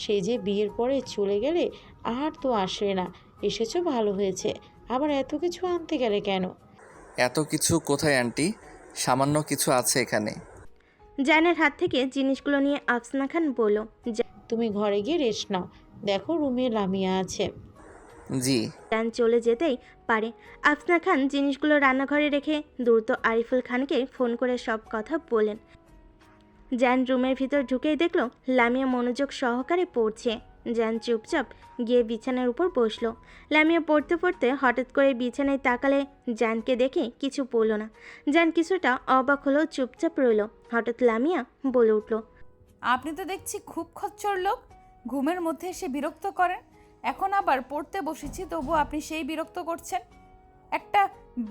সে যে বিয়ের পরে চলে গেলে আর তো আসবে না। এসেছো ভালো হয়েছে, আবার এত কিছু আনতে গেলে কেন? এত কিছু কোথায় আন্টি, সামান্য কিছু আছে এখানে। জায়ানের হাত থেকে জিনিসগুলো নিয়ে আফসানা খান বলল, তুমি ঘরে গিয়ে রেস্ট নাও, দেখো রুমে লামিয়া আছে। জি। জায়ান চলে যেতেই পারে। আফসানা খান জিনিসগুলো রান্নাঘরে রেখে দ্রুত আরিফুল খানকে ফোন করে সব কথা বলেন। জ্যান রুমের ভিতর ঢুকেই দেখলো লামিয়া মনোযোগ সহকারে পড়ছে। জ্যান চুপচাপ গিয়ে বিছানার উপর বসলো। লামিয়া পড়তে পড়তে হঠাৎ করে বিছানায় তাকালে জ্যানকে দেখে কিছু বলল না। জ্যান কিছুটা অবাক হলো, চুপচাপ রইল। হঠাৎ লামিয়া বলে উঠল, আপনি তো দেখছি খুব খচ্চর লোক, ঘুমের মধ্যে এসে বিরক্ত করেন। এখন আবার পড়তে বসেছি তবু আপনি সেই বিরক্ত করছেন। একটা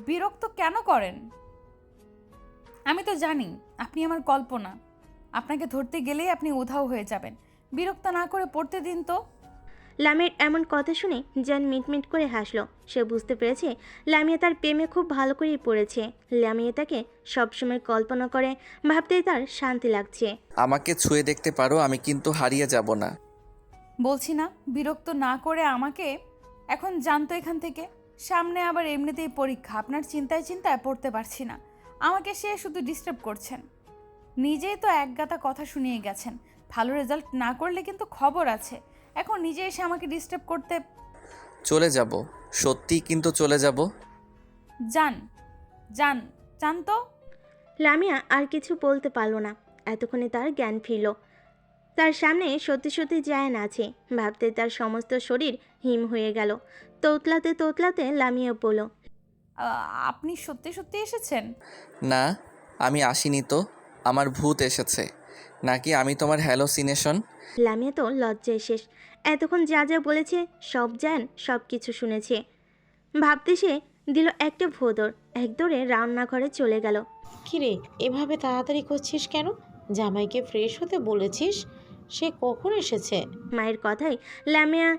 বিরক্ত কেন করেন? আমি তো জানি আপনি আমার কল্পনা, আপনাকে ধরতে গেলেই আপনি উধাও হয়ে যাবেন। বিরক্ত না করে পড়তে দিন তো। লামিয়ার এমন কথা শুনে জ্যান মিটমিট করে হাসলো। সে বুঝতে পেরেছে লামিয়া তার প্রেমে খুব ভালো করেই পড়েছে। লামিয়া তাকে সবসময় কল্পনা করে, ভাবতেই তার শান্তি লাগছে। আমাকে ছুঁয়ে দেখতে পারো, আমি কিন্তু হারিয়ে যাব না। বলছি না বিরক্ত না করে আমাকে। এখন জানতো এখান থেকে, সামনে আবার এমনিতেই পরীক্ষা, আপনার চিন্তায় চিন্তায় পড়তে পারছি না। আমাকে সে শুধু ডিস্টার্ব করছেন। নিজেই তো একগাদা কথা শুনিয়ে গেছেন, ভালো রেজাল্ট না করলে কিন্তু খবর আছে। এখন নিজে এসে আমাকে ডিস্টার্ব করতে। চলে যাব, সত্যি কিন্তু চলে যাব। যান যান যান তো। লামিয়া আর কিছু বলতে পারল না। এতক্ষণে তার জ্ঞান ফিরল। তার সামনে সত্যি সত্যি জায়ান আছে। ভাবতে তার সমস্ত শরীর হিম হয়ে গেল। তোতলাতে তোতলাতে লামিয়া বলল, আপনি সত্যি সত্যি এসেছেন? না, আমি আসিনি তো। আমার ভূত এসেছে নাকি আমি তোমার হ্যালোসিনেশন? লামিয়া তো লজ্জায় শেষ। এতক্ষণ যা যা বলেছে সব জায়ান সব কিছু শুনেছে। ভাবতে সে দিল একটা ভোদর, এক দৌড়ে রান্নাঘরে চলে গেল। কিরে, এভাবে তাড়াতাড়ি করছিস কেন? জামাইকে ফ্রেশ হতে বলেছিস? সে কখন এসেছে? মায়ের কথাই লামিয়া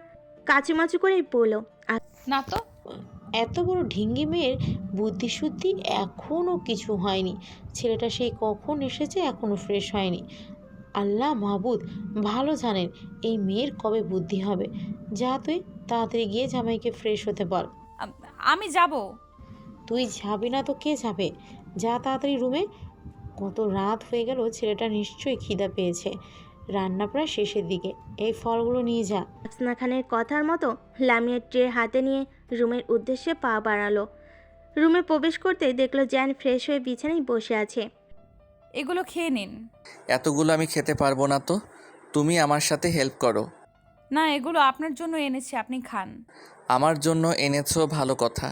কাচুমাচু করেই বলল, না তো। এত বড় ঢিঙ্গি মেয়ের বুদ্ধিশুদ্ধি এখনও কিছু হয়নি। ছেলেটা সেই কখন এসেছে, এখনও ফ্রেশ হয়নি। আল্লাহ মাহবুদ ভালো জানেন এই মেয়ের কবে বুদ্ধি হবে। যা তুই তাড়াতাড়ি গিয়ে জামাইকে ফ্রেশ হতে বল। আমি যাব। তুই যাবি না তো কে যাবে? যা তাড়াতাড়ি রুমে। কত রাত হয়ে গেল, ছেলেটা নিশ্চয়ই খিদা পেয়েছে। রান্না প্রায় শেষের দিকে, এই ফলগুলো নিয়ে যা। আফসানা খানের কথার মতো লামিয়ার ট্রে হাতে নিয়ে রুমের উদ্দেশ্যে পা বাড়ালো। রুমে প্রবেশ করতে দেখলো জ্যান ফ্রেশ হয়ে বিছানায় বসে আছে। এগুলো খেয়ে নিন। এতগুলো আমি খেতে পারবো না তো, তুমি আমার সাথে হেল্প করো। না, এগুলো আপনার জন্য এনেছি, আপনি খান। আমার জন্য এনেছো ভালো কথা,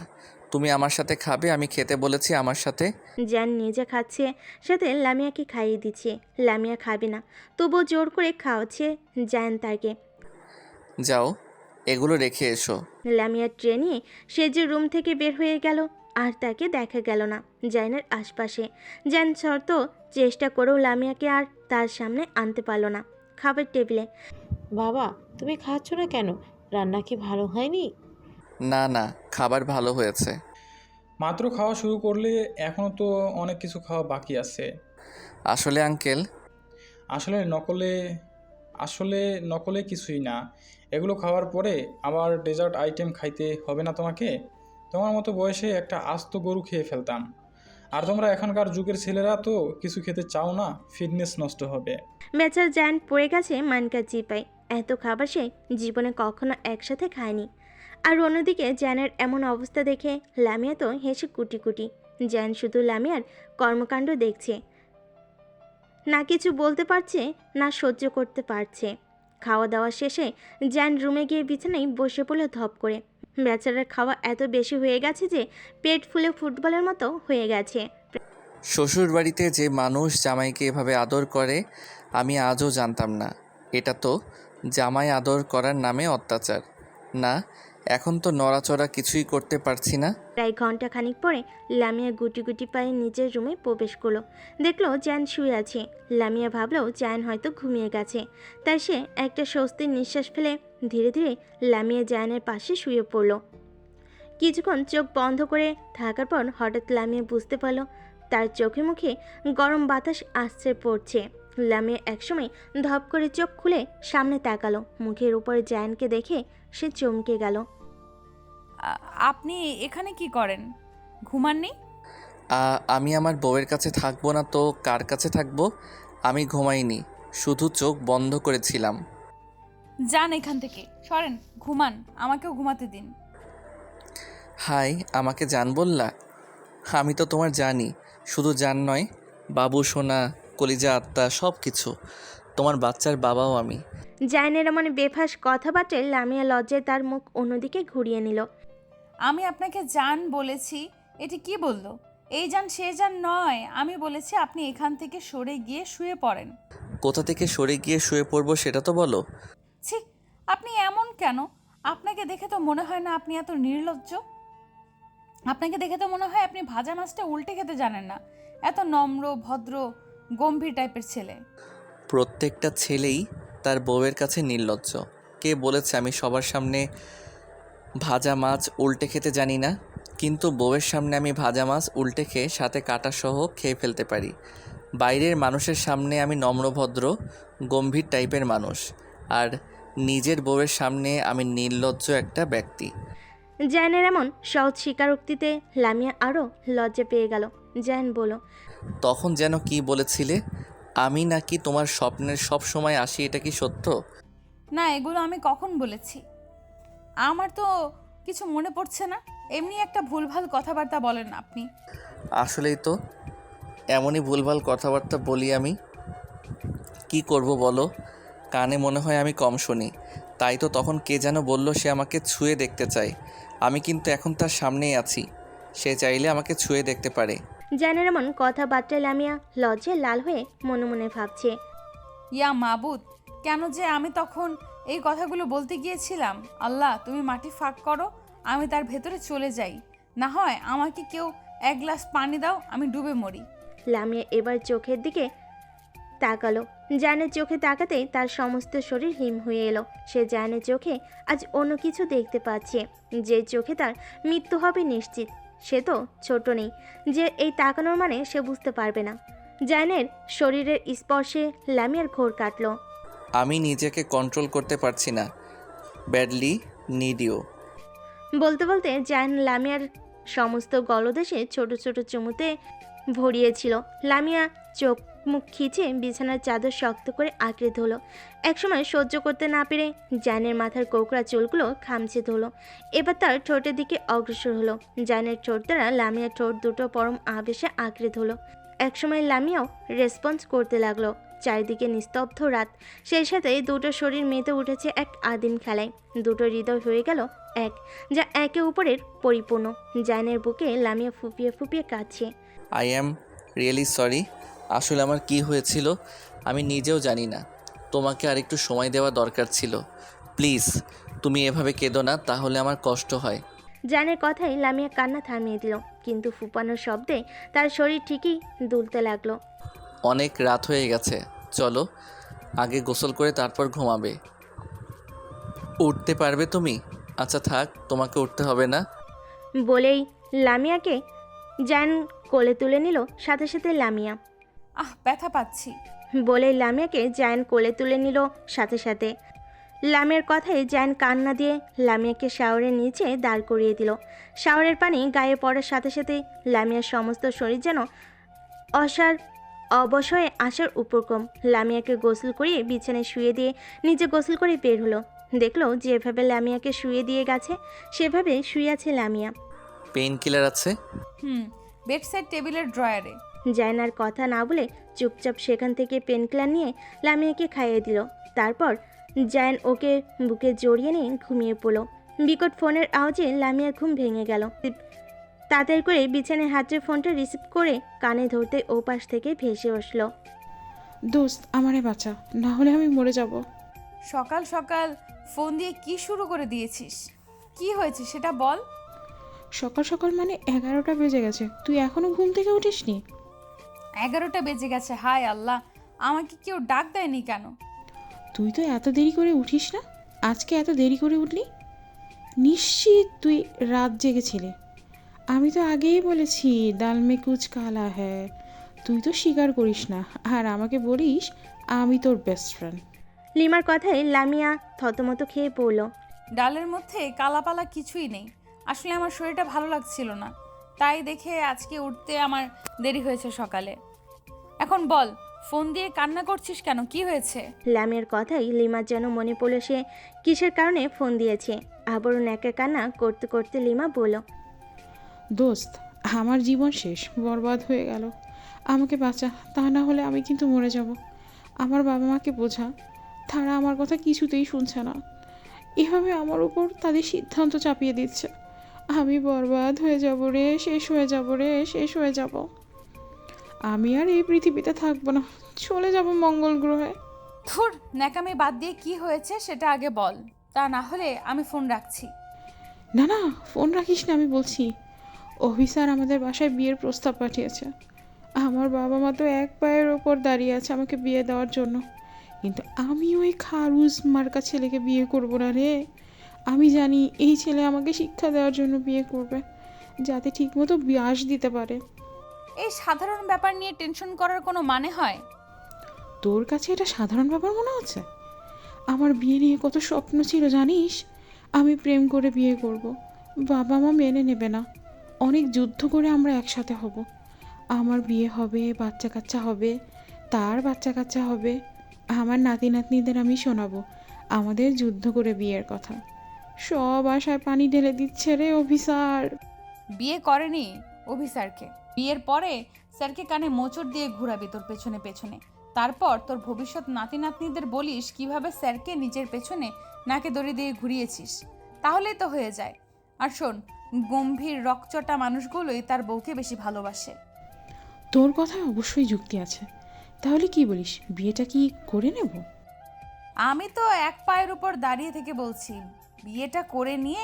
তুমি আমার সাথে খাবে? আমি খেতে বলেছি আমার সাথে। জ্যান নিজে খাচ্ছে, সাথে লামিয়াকে খাইয়ে দিচ্ছে। লামিয়া খাবে না, তবুও জোর করে খাওয়াচ্ছে জ্যান তাকে। যাও, এগুলো রেখে এসো। লামিয়ার ট্রে নিয়ে সে যে রুম থেকে বের হয়ে গেল, আর তাকে দেখা গেল না জাইনের আশপাশে। জ্যান শর্ত চেষ্টা করেও লামিয়াকে আর তার সামনে আনতে পারল না। খাবার টেবিলে, বাবা তুমি খাচ্ছ না কেন? রান্না কি ভালো হয়নি? না না, খাবার ভালো হয়েছে। মাত্র খাওয়া শুরু করলে, এখনও তো অনেক কিছু খাওয়া বাকি আছে। আসলে আঙ্কেল, আসলে নকলে কিছুই না। এগুলো খাওয়ার পরে আবার ডেজার্ট আইটেম খাইতে হবে না তোমাকে? তোমার মতো বয়সে একটা আস্ত গরু খেয়ে ফেলতাম। আর তোমরা এখনকার যুগের ছেলেরা তো কিছু খেতে চাও না, ফিটনেস নষ্ট হবে। বেচার জ্যান পড়ে গেছে মানকার চিপায়। এত খাবার সে জীবনে কখনো একসাথে খায়নি। আর অন্যদিকে জ্যানের এমন অবস্থা দেখে লামিয়া তো হেসে কুটি কুটি। জ্যান শুধু লামিয়ার কর্মকাণ্ড দেখছে, না কিছু বলতে পারছে না সহ্য করতে পারছে। খাওয়া দাওয়া শেষে জ্যান রুমে গিয়ে বিছানায় বসে পড়ল ধপ করে। বেচারার খাওয়া এত বেশি হয়ে গেছে যে পেট ফুলে ফুটবলের মতো হয়ে গেছে। শ্বশুর বাড়িতে যে মানুষ জামাইকে এভাবে আদর করে আমি আজও জানতাম না। এটা তো জামাই আদর করার নামে অত্যাচার না। এখন তো নড়াচড়া কিছুই করতে পারছি না। প্রায় ঘন্টা খানিক পরে লামিয়া গুটি গুটি পায়ে নিজের রুমে প্রবেশ করলো। দেখলো জ্যান শুয়ে আছে। লামিয়া ভাবলো জ্যান হয়তো ঘুমিয়ে গেছে, তাই সে একটা স্বস্তির নিঃশ্বাস ফেলে ধীরে ধীরে লামিয়া জ্যানের পাশে শুয়ে পড়লো। কিছুক্ষণ চোখ বন্ধ করে থাকার পর হঠাৎ লামিয়া বুঝতে পারলো তার চোখে মুখে গরম বাতাস আসছে পড়ছে। লামিয়া একসময় ধপ করে চোখ খুলে সামনে তাকালো। মুখের উপরে জ্যানকে দেখে সে চমকে গেল। আপনি এখানে কি করেন? ঘুমাননি? আমি আমার বউয়ের কাছে থাকবো না তো কার কাছে থাকবো? আমি ঘুমাইনি, শুধু চোখ বন্ধ করেছিলাম। যান এখান থেকে, সরেন, ঘুমান, আমাকেও ঘুমাতে দিন। হাই, আমাকে জান বললা? আমি তো তোমার জানি, শুধু জান নয়, বাবু সোনা, কলিজা, আত্মা, সব কিছু। তোমার বাচ্চার বাবাও আমি। জায়ানের এমন বেফাস কথাবার্তায় লামিয়া লজ্জায় তার মুখ অন্যদিকে ঘুরিয়ে নিল। আমি আপনাকে জান বলেছি, এটি কি বললো? এই যান সে যান নয়, আমি বলেছি আপনি এখান থেকে সরে গিয়ে শুয়ে পড়েন। কোথা থেকে সরে গিয়ে শুয়ে পড়বো সেটা তো বলো। ছি, আপনি এমন কেন? আপনাকে দেখে তো মনে হয় না আপনি এত নির্লজ্জ। আপনাকে দেখে তো মনে হয় আপনি ভাজা মাছটা উল্টে খেতে জানেন না। এত নম্র, ভদ্র, গম্ভীর টাইপের ছেলে। প্রত্যেকটা ছেলেই তার বউয়ের কাছে নির্লজ্জ। কে বলেছে আমি সবার সামনে ভাজা মাছ উল্টে খেতে জানি না? কিন্তু বউয়ের সামনে আমি ভাজা মাছ উল্টে খেয়ে সাথে কাঁটা সহ খেয়ে ফেলতে পারি। বাইরের মানুষের সামনে আমি নম্রভদ্র, গম্ভীর টাইপের মানুষ, আর নিজের বউয়ের সামনে আমি নির্লজ্জ একটা ব্যক্তি। জায়ানের এমন সহজ স্বীকারোক্তিতে লামিয়া আরও লজ্জা পেয়ে গেল। জায়ান বলল, তখন যেন কি বলেছিলে? আমি নাকি তোমার স্বপ্নের সব সময় আসি, এটা কি সত্য? না, এগুলো আমি কখন বলেছি? আমার তো কিছু মনে পড়ছে না। এমনি একটা ভুলভাল কথাবার্তা বলেন আপনি। আসলেই তো এমনই ভুলভাল কথাবার্তা বলি আমি। কি করব বলো? কানে মনে হয় আমি কম শুনি। তাই তো তখন কে যেন বলল সে আমাকে ছুঁয়ে দেখতে চায়। আমি কিন্তু এখন তার সামনেই আছি, সে চাইলে আমাকে ছুঁয়ে দেখতে পারে। জায়ানের এমন কথাবার্তায় লামিয়া লজ্জায় লাল হয়ে মনে মনে ভাবছে, ইয়া মাবুদ, কেন যে আমি তখন এই কথাগুলো বলতে গিয়েছিলাম। আল্লাহ, তুমি মাটি ফাঁক করো, আমি তার ভেতরে চলে যাই। না হয় আমাকে কেউ এক গ্লাস পানি দাও, আমি ডুবে মরি। লামিয়া এবার চোখের দিকে তাকালো। জায়ানের চোখে তাকাতেই তার সমস্ত শরীর হিম হয়ে এলো। সে জায়ানের চোখে আজ অন্য কিছু দেখতে পাচ্ছে, যে চোখে তার মৃত্যু হবে নিশ্চিত। সে তো ছোট নেই যে এই তাকানোর মানে সে বুঝতে পারবে না। জায়ানের শরীরের স্পর্শে লামিয়ার ঘোর কাটলো। আমি নিজেকে কন্ট্রোল করতে পারছি না। Badly need you. বলতে বলতে জায়ান লামিয়ার সমস্ত গলদেশে ছোট ছোট চুমুতে ভরিয়েছিল। লামিয়া চোখ মুখ খিচে বিছানার চাদর শক্ত করে আঁকড়ে ধরল। একসময় সহ্য করতে না পেরে জায়ানের মাথার কোকড়া চুলগুলো খামচে ধরল। এবার তার ঠোঁটের দিকে অগ্রসর হলো। জায়ানের ঠোঁট দ্বারা লামিয়ার ঠোঁট দুটো পরম আবেশে আঁকড়ে ধরল। একসময় লামিয়াও রেসপন্স করতে লাগলো। চারিদিকে নিস্তব্ধ রাত, সেই সাথে দুটো শরীর মেতে উঠেছে এক আদিম খেলায়। দুটো হৃদয় হয়ে গেল এক, যা একে উপরের পরিপূর্ণ। জায়ানের বুকে লামিয়া ফুপিয়ে ফুপিয়ে কাঁদছে। I am really sorry. আসলে আমার কি হয়েছিল আমি নিজেও জানি না। তোমাকে আর একটু সময় দেওয়া দরকার ছিল। প্লিজ তুমি এভাবে কেঁদো না, তাহলে আমার কষ্ট হয়। জায়ানের কথাই লামিয়া কান্না থামিয়ে দিল, কিন্তু ফুপানোর শব্দে তার শরীর ঠিকই দুলতে লাগলো। অনেক রাত হয়ে গেছে, চলো আগে গোসল করে তারপর ঘুমাবে। উঠতে পারবে তুমি? আচ্ছা থাক, তোমাকে উঠতে হবে না। বলেই লামিয়াকে জায়ান কোলে তুলে নিল। সাথে সাথে লামিয়া ব্যথা পাচ্ছি বলেই লামিয়াকে জায়ান কোলে তুলে নিল। সাথে সাথে লামিয়ার কথায় জায়ান কান্না দিয়ে লামিয়াকে শাওয়ারের নিচে দাঁড় করিয়ে দিল। শাওয়ারের পানি গায়ে পড়ার সাথে সাথে লামিয়ার সমস্ত শরীর যেন অবশয়ে আসার উপক্রম। লামিয়াকে গোসল করিয়ে বিছানায় শুয়ে দিয়ে নিজে গোসল করে বের হলো। দেখলো যেভাবে লামিয়াকে শুয়ে দিয়ে গেছে সেভাবে শুয়ে আছে লামিয়া। পেইন কিলার আছে? বেডসাইড টেবিলের ড্রয়ারে। জায়ান আর কথা না বলে চুপচাপ সেখান থেকে পেনকিলার নিয়ে লামিয়াকে খাইয়ে দিল। তারপর জায়ান ওকে বুকে জড়িয়ে নিয়ে ঘুমিয়ে পড়ল। বিকট ফোনের আওয়াজে লামিয়ার ঘুম ভেঙে গেল। তাড়াতাড়ি করে বিছানায় হাতের ফোনটা রিসিভ করে কানে ধরতে ও পাশ থেকে ভেসে আসলো, দোস্ত আমারে বাঁচা, না হলে আমি মরে যাব। সকাল সকাল ফোন দিয়ে কি শুরু করে দিয়েছিস? কি হয়েছে সেটা বল। সকাল সকাল মানে 11টা বেজে গেছে, তুই এখনো ঘুম থেকে উঠিসনি? 11টা বেজে গেছে? হায় আল্লাহ, আমাকে কেউ ডাক দেয়নি কেন? তুই তো এত দেরি করে উঠিস না, আজকে এত দেরি করে উঠলি? নিশ্চিত তুই রাত জেগেছিলি। আমি তো আগেই বলেছি দাল মে কুচ কালা হ্যায়, তুই তো স্বীকার করিস না আর আমাকে বলিস আমি তোর বেস্ট ফ্রেন্ড। লিমার কথায় লামিয়া থতমত খেয়ে পড়ল। ডালের মধ্যে কালাপালা কিছুই নেই। আসলে আমার শরীরটা ভালো লাগছিল না, তাই দেখে আজকে উঠতে আমার দেরি হয়েছে সকালে। এখন বল, ফোন দিয়ে কান্না করছিস কেন? কি হয়েছে? লামিয়ার কথাই লিমার যেন মনে পড়ল সে কিসের কারণে ফোন দিয়েছে। আবারও ন্যাকের কান্না করতে করতে লিমা বলল, দোস্ত আমার জীবন শেষ, বরবাদ হয়ে গেল। আমাকে বাঁচা, তা না হলে আমি কিন্তু মরে যাব। আমার বাবা মাকে বোঝা, তারা আমার কথা কিছুতেই শুনছে না। এভাবে আমার উপর তাদের সিদ্ধান্ত চাপিয়ে দিচ্ছে। আমি বরবাদ হয়ে যাব রে, শেষ হয়ে যাব রে, শেষ হয়ে যাব। আমি আর এই পৃথিবীতে থাকবো না, চলে যাব মঙ্গল গ্রহে। ধুর, ন্যাকামি বাদ দিয়ে কি হয়েছে সেটা আগে বল, তা না হলে আমি ফোন রাখছি। না না, ফোন রাখিস না, আমি বলছি। অফিসার আমাদের বাসায় বিয়ের প্রস্তাব পাঠিয়েছে। আমার বাবা মা তো এক পায়ের ওপর দাঁড়িয়ে আছে আমাকে বিয়ে দেওয়ার জন্য, কিন্তু আমি ওই খারুজ মার্কা ছেলেকে বিয়ে করব না রে। আমি জানি এই ছেলে আমাকে শিক্ষা দেওয়ার জন্য বিয়ে করবে, যাতে ঠিকমতো বিয়াস দিতে পারে। এই সাধারণ ব্যাপার নিয়ে টেনশন করার কোনো মানে হয়? তোর কাছে এটা সাধারণ ব্যাপার মনে হচ্ছে? আমার বিয়ে নিয়ে কত স্বপ্ন ছিল জানিস। আমি প্রেম করে বিয়ে করব, বাবা মা মেনে নেবে না, অনেক যুদ্ধ করে আমরা একসাথে হব। আমার বিয়ে হবে, বাচ্চা কাচ্চা হবে, তার বাচ্চা কাচ্চা হবে। আমার নাতি নাতনিদের আমি শোনাবো আমাদের যুদ্ধ করে বিয়ের কথা। সব আশায় পানি ঢেলে দিচ্ছে রে অফিসার। বিয়ে করেনি অভিস্যারকে, বিয়ের পরে স্যারকে কানে মোচড় দিয়ে ঘুরাবি তোর পেছনে পেছনে। তারপর তোর ভবিষ্যৎ নাতি নাতনিদের বলিস কিভাবে স্যারকে নিজের পেছনে নাকে দড়ি দিয়ে ঘুরিয়েছিস, তাহলেই তো হয়ে যায়। আর শোন, গম্ভীর রকচটা মানুষগুলোই তার বউকে বেশি ভালোবাসে। তোর কথায় অবশ্যই যুক্তি আছে, তাহলে কি বলিস, বিয়েটা কি করে নেব? আমি তো এক পায়ের উপর দাঁড়িয়ে থেকে বলছি, বিয়েটা করে নিয়ে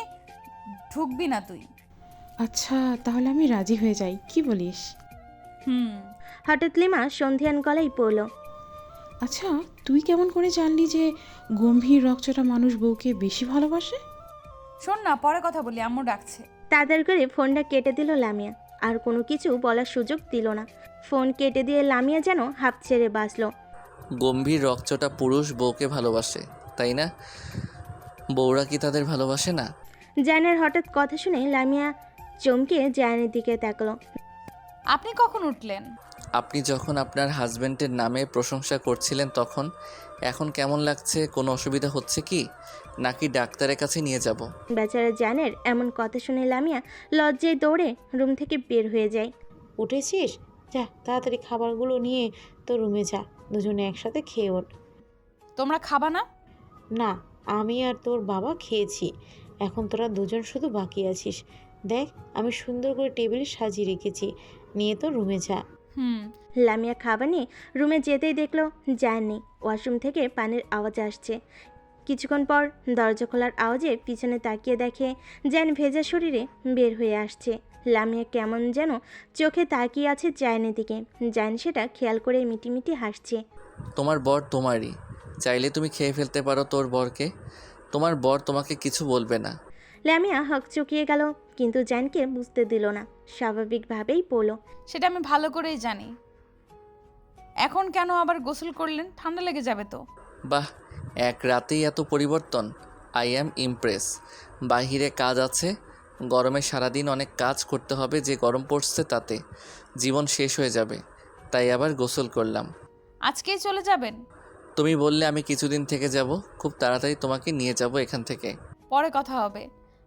ঢুকবি না তুই। আচ্ছা, তাহলে আমি রাজি হয়ে যাই, কি বলিস? হঠাৎ লিমা সন্ধিয়ান গলায় পড়ল, আচ্ছা, তুই কেমন করে জানলি যে গম্ভীর রকচটা মানুষ বউকে বেশি ভালোবাসে? শোন না, পরে কথা বলি, আম্মু ডাকছে। তাদের করে ফোনটা কেটে দিল লামিয়া। আর কোনো কিছু বলার সুযোগ দিল না। ফোন কেটে দিয়ে লামিয়া যেন হাঁপ ছেড়ে বাঁচল। গম্ভীর রকচটা পুরুষ বউকে ভালোবাসে, তাই না? বউরা কি তাদের ভালোবাসে না? জায়ানের হঠাৎ কথা শুনে লামিয়া চমকে জায়ানের দিকে তাকলো। আপনি কখন উঠলেন? আপনি যখন আপনার হাজবেন্ডের নামে প্রশংসা করছিলেন তখন। এখন কেমন লাগছে? কোনো অসুবিধা হচ্ছে কি, নাকি ডাক্তারের কাছে নিয়ে যাব? বেচারা জায়ানের এমন কথা শুনে লামিয়া লজ্জায় দৌড়ে রুম থেকে বের হয়ে যায়। উঠেছিস? যা তাড়াতাড়ি খাবারগুলো নিয়ে তোর রুমে যা, দুজনে একসাথে খেয়ে ওঠ। তোমরা খাবা না? না, আমি আর তোর বাবা খেয়েছি, এখন তোরা দুজন শুধু বাকি আছিস। দেখ, আমি সুন্দর করে টেবিলে সাজিয়ে রেখেছি, নিয়ে তো রুমে যা। লামিয়া খাবার নিয়ে রুমে যেতেই দেখলো জায়ান নেই। ওয়াশরুম থেকে পানির আওয়াজ আসছে। কিছুক্ষণ পর দরজা খোলার আওয়াজে পিছনে তাকিয়ে দেখে জায়ান ভেজা শরীরে বের হয়ে আসছে। লামিয়া কেমন যেন চোখে তাকিয়ে আছে জায়ানের দিকে। জায়ান সেটা খেয়াল করে মিটিমিটি হাসছে। তোমার বর তোমারই, চাইলে তুমি খেয়ে ফেলতে পারো তোর বরকে, তোমার বর তোমাকে কিছু বলবে না। লামিয়া হক চুকিয়ে গেল, কিন্তু জায়ানকে বুঝতে দিল না, স্বাভাবিকভাবেই বলল, সেটা আমি ভালো করেই জানি। এখন কেন আবার গোসল করলেন? ঠান্ডা লেগে যাবে তো। বাহ, এক রাতেই এত পরিবর্তন! I am Impress. বাহিরে কাজ আছে, গরমে সারাদিন অনেক কাজ করতে হবে, যে গরম পড়ছে তাতে জীবন শেষ হয়ে যাবে, তাই আবার গোসল করলাম। আজকেই চলে যাবেন? তুমি বললে আমি কিছুদিন থেকে যাব, খুব তাড়াতাড়ি তোমাকে নিয়ে যাব এখান থেকে। পরে কথা হবে,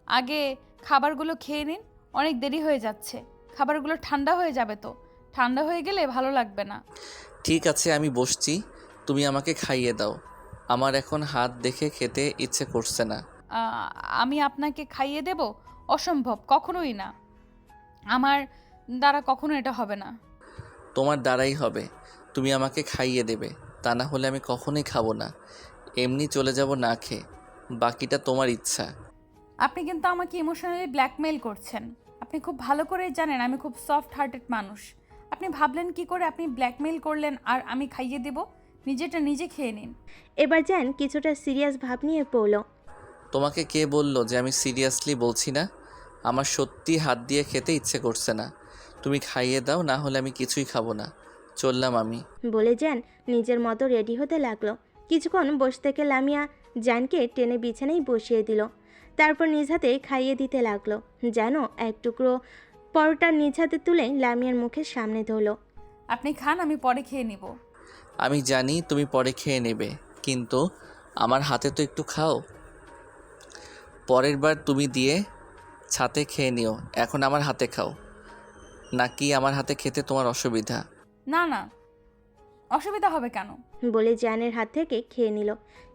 আগে খাবারগুলো খেয়ে নিন, অনেক দেরি হয়ে যাচ্ছে। খাবারগুলো ঠান্ডা হয়ে যাবে তো, ঠান্ডা হয়ে গেলে ভালো লাগবে না। ঠিক আছে, আমি বসছি, তুমি আমাকে খাইয়ে দাও, আমার এখন হাত দেখে খেতে ইচ্ছে করছে না। আমি আপনাকে খাইয়ে দেব? অসম্ভব, কখনোই না, আমার দ্বারা কখনো এটা হবে না। তোমার দ্বারাই হবে, তুমি আমাকে খাইয়ে দেবে, তা না হলে আমি কখনোই খাবো না, এমনি চলে যাব না খেয়ে, বাকিটা তোমার ইচ্ছা। আপনি কিন্তু আমাকে ইমোশনালি ব্ল্যাকমেইল করছেন। আপনি খুব ভালো করেই জানেন আমি খুব সফট হার্টেড মানুষ। আপনি ভাবলেন কি করে আপনি ব্ল্যাকমেইল করলেন আর আমি খাইয়ে দেব? নিজেটা নিজে খেয়ে নিন। এবার জান কিছুটা সিরিয়াস ভাব নিয়ে পড়ল, তোমাকে কে বললো যে আমি সিরিয়াসলি বলছি না? আমার সত্যি হাত দিয়ে খেতে ইচ্ছে করছে না, তুমি খাইয়ে দাও, না হলে আমি কিছুই খাবো না, চললাম আমি। বলে জান নিজের মতো রেডি হতে লাগলো। কিছুক্ষণ বসে থেকে লামিয়া জানকে টেনে বিছানায় বসিয়ে দিল, তারপর নিজ হাতে খাইয়ে দিতে লাগলো। যেন এক টুকরো পরোটা নিজ হাতে তুলে লামিয়ার মুখের সামনে ধরল। আপনি খান, আমি পরে খেয়ে নিব। আমি জানি তুমি পরে খেয়ে নেবে, কিন্তু আমার হাতে তো একটু খাও। পরের বার তুমি দিয়ে ছাতে খেয়ে নিও, এখন আমার হাতে খাও। নাকি আমার হাতে খেতে তোমার অসুবিধা? না না, অসুবিধা হবে কেন? বলে জায়ানের হাত থেকে খেয়ে নিল।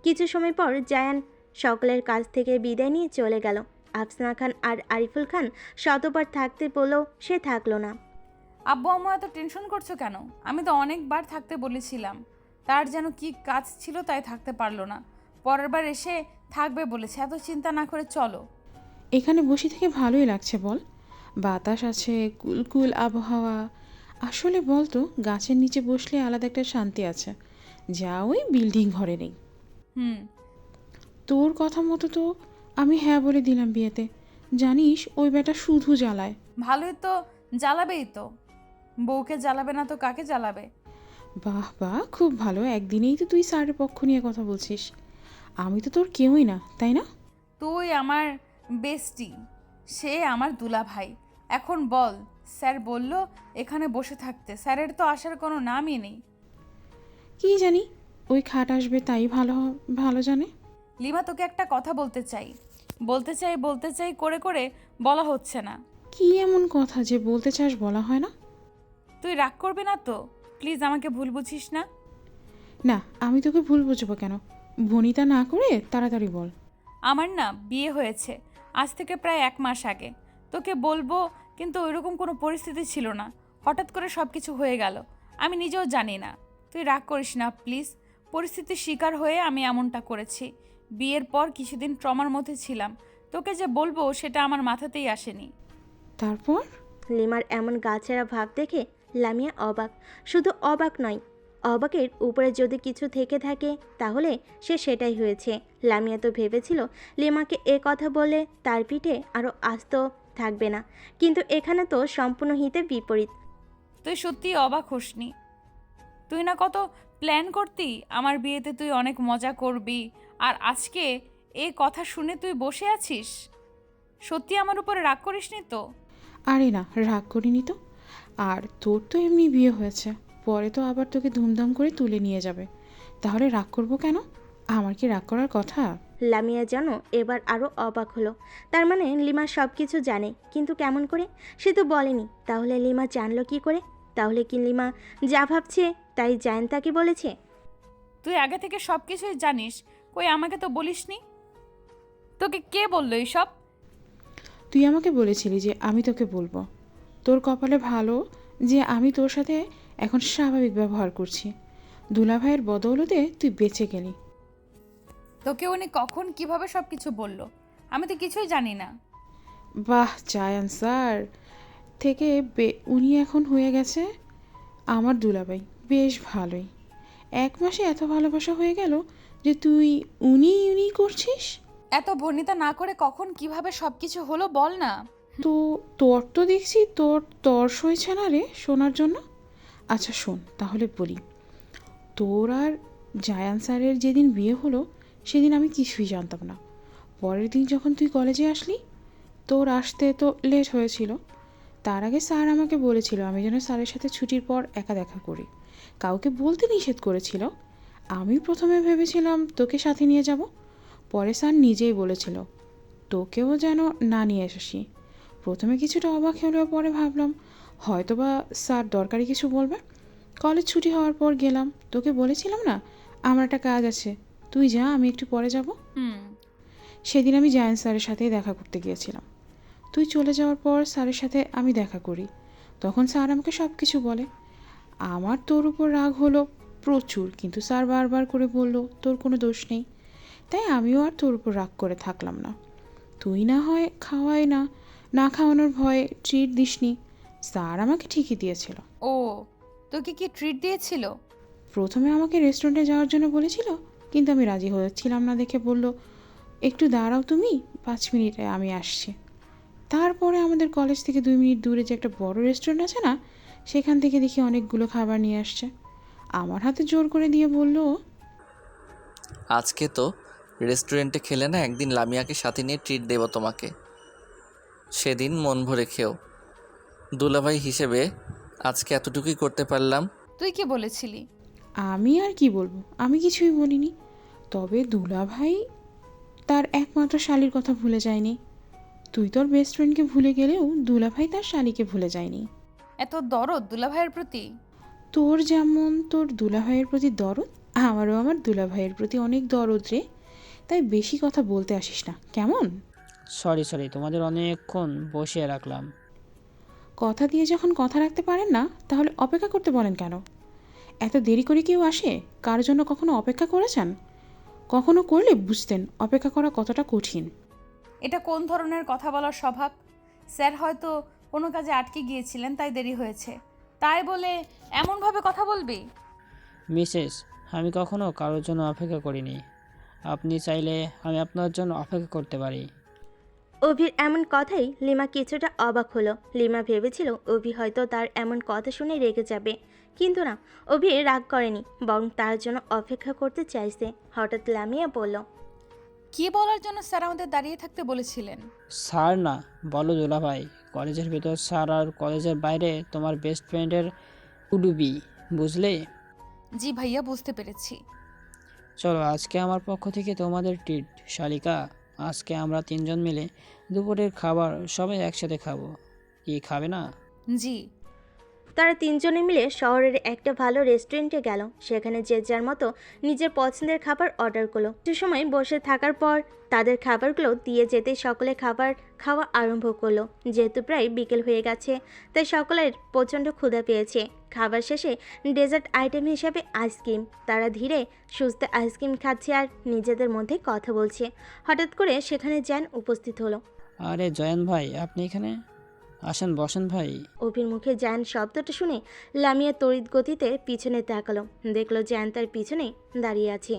কিছু সময় পর জায়ান সকলের কাছ থেকে বিদায় নিয়ে চলে গেল। আফসানা খান আর আরিফুল খান শতবার থাকতে বলেও সে থাকলো না। আব্বু আম্মু এত টেনশন করছো কেন? আমি তো অনেকবার থাকতে বলেছিলাম, তার যেন কি কাজ ছিল তাই থাকতে পারলো না। পরের বার এসে থাকবে বলেছে, এত চিন্তা না করে চলো। এখানে বসে থেকে ভালোই লাগছে বল, বাতাস আছে, কুলকুল আবহাওয়া। আসলে বল তো, গাছের নিচে বসলে আলাদা একটা শান্তি আছে, যা ওই বিল্ডিং ঘরে নেই। হুম। তোর কথা মতো তো আমি হ্যাঁ বলে দিলাম বিয়েতে। জানিস ওই বেটা শুধু জ্বালায়। ভালোই তো, জ্বালাবেই তো। বউকে জ্বালাবে না তো কাকে জ্বালাবে? বাহ বাহ, খুব ভালো। একদিনেই তো তুই স্যারের পক্ষ নিয়ে কথা বলছিস। আমি তো তোর কেউই না, তাই না? তুই আমার বেস্টি, সে আমার দুলা ভাই। এখন বল, স্যার বলল এখানে বসে থাকতে, স্যারের তো আসার কোনো নামই নেই। কি জানি, ওই খাট আসবে তাই ভালো জানে। লিমা, তোকে একটা কথা বলতে চাই বলতে চাই করে করে বলা হচ্ছে না। কি এমন কথা যে বলতে চাস বলা হয় না? তুই রাগ করবি না তো? প্লিজ আমাকে ভুল বুঝিস না। না, আমি তোকে ভুল বুঝবো কেন? ভনিতা না করে তাড়াতাড়ি বল। আমার না বিয়ে হয়েছে আজ থেকে প্রায় 1 মাস আগে। তোকে বলবো, কিন্তু ওইরকম কোনো পরিস্থিতি ছিল না, হঠাৎ করে সব কিছু হয়ে গেল। আমি নিজেও জানি না। তুই রাগ করিস না প্লিজ। পরিস্থিতির শিকার হয়ে আমি এমনটা করেছি। বিয়ের পর কিছুদিন ট্রমার মধ্যে ছিলাম, তোকে যে বলবো সেটা আমার মাথাতেই আসেনি। তারপর? লিমার এমন গাছেরা ভাব দেখে লামিয়া অবাক। শুধু অবাক নয়, অবাকের উপরে যদি কিছু থেকে থাকে তাহলে সেটাই হয়েছে। লামিয়া তো ভেবেছিল লিমাকে এ কথা বলে তার পিঠে আরও আস্ত থাকবে না, কিন্তু এখানে তো সম্পূর্ণ হিতে বিপরীত। তুই সত্যি অবাক হোসনি? তুই না কত প্ল্যান করতি আমার বিয়েতে তুই অনেক মজা করবি, আর আজকে এ কথা শুনে তুই বসে আছিস? সত্যি আমার উপরে রাগ করিসনি তো? আরে না, রাগ করিনি তো। আর তোর তো এমনি বিয়ে হয়েছে, পরে তো আবার তোকে ধুমধাম করে তুলে নিয়ে যাবে, তাহলে রাগ করবো কেন? আমার কি রাগ করার কথা? লামিয়া যেন এবার আরও অবাক হলো। তার মানে লিমা সব কিছু জানে, কিন্তু কেমন করে? সে তো বলেনি, তাহলে লিমা জানলো কি করে? তাহলে কি লিমা যা ভাবছে তাই জায়ান তাকে বলেছে? তুই আগে থেকে সব কিছুই জানিস, কই আমাকে তো বলিসনি। তোকে কে বললো এইসব? তুই আমাকে বলেছিলি যে আমি তোকে বলবো। তোর কপালে ভালো যে আমি তোর সাথে এখন স্বাভাবিক ব্যবহার করছি। দুলাভাইয়ের বদৌলতে তুই বেঁচে গেলি। তোকে উনি কখন কিভাবে সব কিছু বললো? আমি তো কিছুই জানি না। বাহ, জায়ান স্যার থেকে উনি এখন হয়ে গেছে আমার দুলাভাই। বেশ ভালোই। 1 মাসে এত ভালোবাসা হয়ে গেল যে তুই উনি করছিস। এত ভর্ণিতা না করে কখন কিভাবে সব কিছু হলো বল না। তো তোর তো দেখছি তর্স হয়েছে না রে শোনার জন্য। আচ্ছা শোন তাহলে বলি। তোর আর জায়ান স্যারের যেদিন বিয়ে হলো সেদিন আমি কিছুই জানতাম না। পরের দিন যখন তুই কলেজে আসলি, তোর আসতে তো লেট হয়েছিল। তার আগে স্যার আমাকে বলেছিল আমি যেন স্যারের সাথে ছুটির পর একা দেখা করি, কাউকে বলতে নিষেধ করেছিল। আমি প্রথমে ভেবেছিলাম তোকে সাথে নিয়ে যাব, পরে স্যার নিজেই বলেছিল তোকেও যেন না নিয়ে আসি। প্রথমে কিছুটা অবাক হলেও পরে ভাবলাম হয়তো বা স্যার দরকারি কিছু বলবে। কলেজ ছুটি হওয়ার পর গেলাম, তোকে বলেছিলাম না আমার একটা কাজ আছে, তুই যা, আমি একটু পরে যাব। সেদিন আমি জায়ান স্যারের সাথেই দেখা করতে গিয়েছিলাম। তুই চলে যাওয়ার পর স্যারের সাথে আমি দেখা করি, তখন স্যার আমাকে সব কিছু বলে। আমার তোর উপর রাগ হলো প্রচুর, কিন্তু স্যার বারবার করে বলল তোর কোনো দোষ নেই। তাই আমিও আর তোর উপর রাগ করে থাকলাম না। তুই না হয় খাওয়াই না খাওয়ানোর ভয়ে ট্রিট দিসনি, স্যার আমাকে ঠিকই দিয়েছিল। ও, তোকে কি ট্রিট দিয়েছিল? প্রথমে আমাকে রেস্টুরেন্টে যাওয়ার জন্য বলেছিল, কিন্তু আমি রাজি হচ্ছিলাম না দেখে বলল একটু দাঁড়াও তুমি, 5 মিনিটে আমি আসছি। তারপরে আমাদের কলেজ থেকে 2 মিনিট দূরে যে একটা বড় রেস্টুরেন্ট আছে না, সেখান থেকে দেখি অনেকগুলো খাবার নিয়ে আসছে। আমার হাতে জোর করে দিয়ে বলল আজকে তো রেস্টুরেন্টে খেলে না, একদিন লামিয়াকে সাথে নিয়ে ট্রিট দেব তোমাকে, সেদিন মন ভরে খেও। দুলাভাই হিসেবে আজকে এতটুকুই করতে পারলাম। তুই কি বলেছিলি? আমি আর কি বলবো, আমি কিছুই বলিনি। তবে দুলাভাই তার একমাত্র শালির কথা ভুলে যায়নি। তুই তোর বেস্ট ফ্রেন্ডকে ভুলে গেলেও দুলাভাই তার শালিকে ভুলে যায়নি। এত দরদ দুলাভাইয়ের প্রতি? তোর যেমন তোর দুলাভাইয়ের প্রতি দরদ, আমারও আমার দুলাভাইয়ের প্রতি অনেক দরদ রে। তাই বেশি কথা বলতে আসিস না, কেমন? সরি তোমাদের অনেকক্ষণ বসিয়ে রাখলাম। কথা দিয়ে যখন কথা রাখতে পারেন না, তাহলে অপেক্ষা করতে বলেন কেন? এত দেরি করে কেউ আসে? কার জন্য কখনো অপেক্ষা করেছেন? কখনো করলে বুঝতেন অপেক্ষা করা কতটা কঠিন। এটা কোন ধরনের কথা বলার স্বভাব? স্যার হয়তো কোনো কাজে আটকে গিয়েছিলেন, তাই দেরি হয়েছে, তাই বলে এমনভাবে কথা বলবি? মিসেস, আমি কখনো কারোর জন্য অপেক্ষা করিনি। আপনি চাইলে আমি আপনার জন্য অপেক্ষা করতে পারি। অভির এমন কথাই লিমা কিছুটা অবাক হলো। লিমা ভেবেছিল অভি হয়তো তার এমন কথা শুনে রেগে যাবে, কিন্তু না, অভি রাগ করেনি, বরং তার জন্য অপেক্ষা করতে চাইছে। হঠাৎ লামিয়া বলল, কি বলার জন্য স্যার আমাদের দাঁড়িয়ে থাকতে বলেছিলেন? স্যার না, বলো দুলাভাই। কলেজের ভেতর স্যার আর কলেজের বাইরে তোমার বেস্ট ফ্রেন্ডের উডুবি, বুঝলে? জি ভাইয়া, বুঝতে পেরেছি। চলো, আজকে আমার পক্ষ থেকে তোমাদের ট্রিট শালিকা। আজকে আমরা তিনজন মিলে দুপুরের খাবার সবাই একসাথে খাবো। কি খাবে না? জি। তারা তিনজনে মিলে শহরের একটা ভালো রেস্টুরেন্টে গেল। সেখানে যে যার মতো নিজের পছন্দের খাবার অর্ডার করলো। কিছু সময় বসে থাকার পর তাদের খাবারগুলো দিয়ে যেতেই সকলে খাবার খাওয়া আরম্ভ করলো। যেহেতু প্রায় বিকেল হয়ে গেছে, তাই সকলের প্রচণ্ড ক্ষুধা পেয়েছে। খাবার শেষে ডেজার্ট আইটেম হিসেবে আইসক্রিম। তারা ধীরে সুস্থে আইসক্রিম খাচ্ছে আর নিজেদের মধ্যে কথা বলছে। হঠাৎ করে সেখানে জ্যান উপস্থিত হলো। আরে জয়ন ভাই, আপনি এখানে? আসেন, বসেন ভাই। অভির মুখে জ্যান শব্দটা শুনে লামিয়া তড়িৎ গতিতে পিছনে তাকালো। দেখলো জ্যান তার পিছনে দাঁড়িয়ে আছে।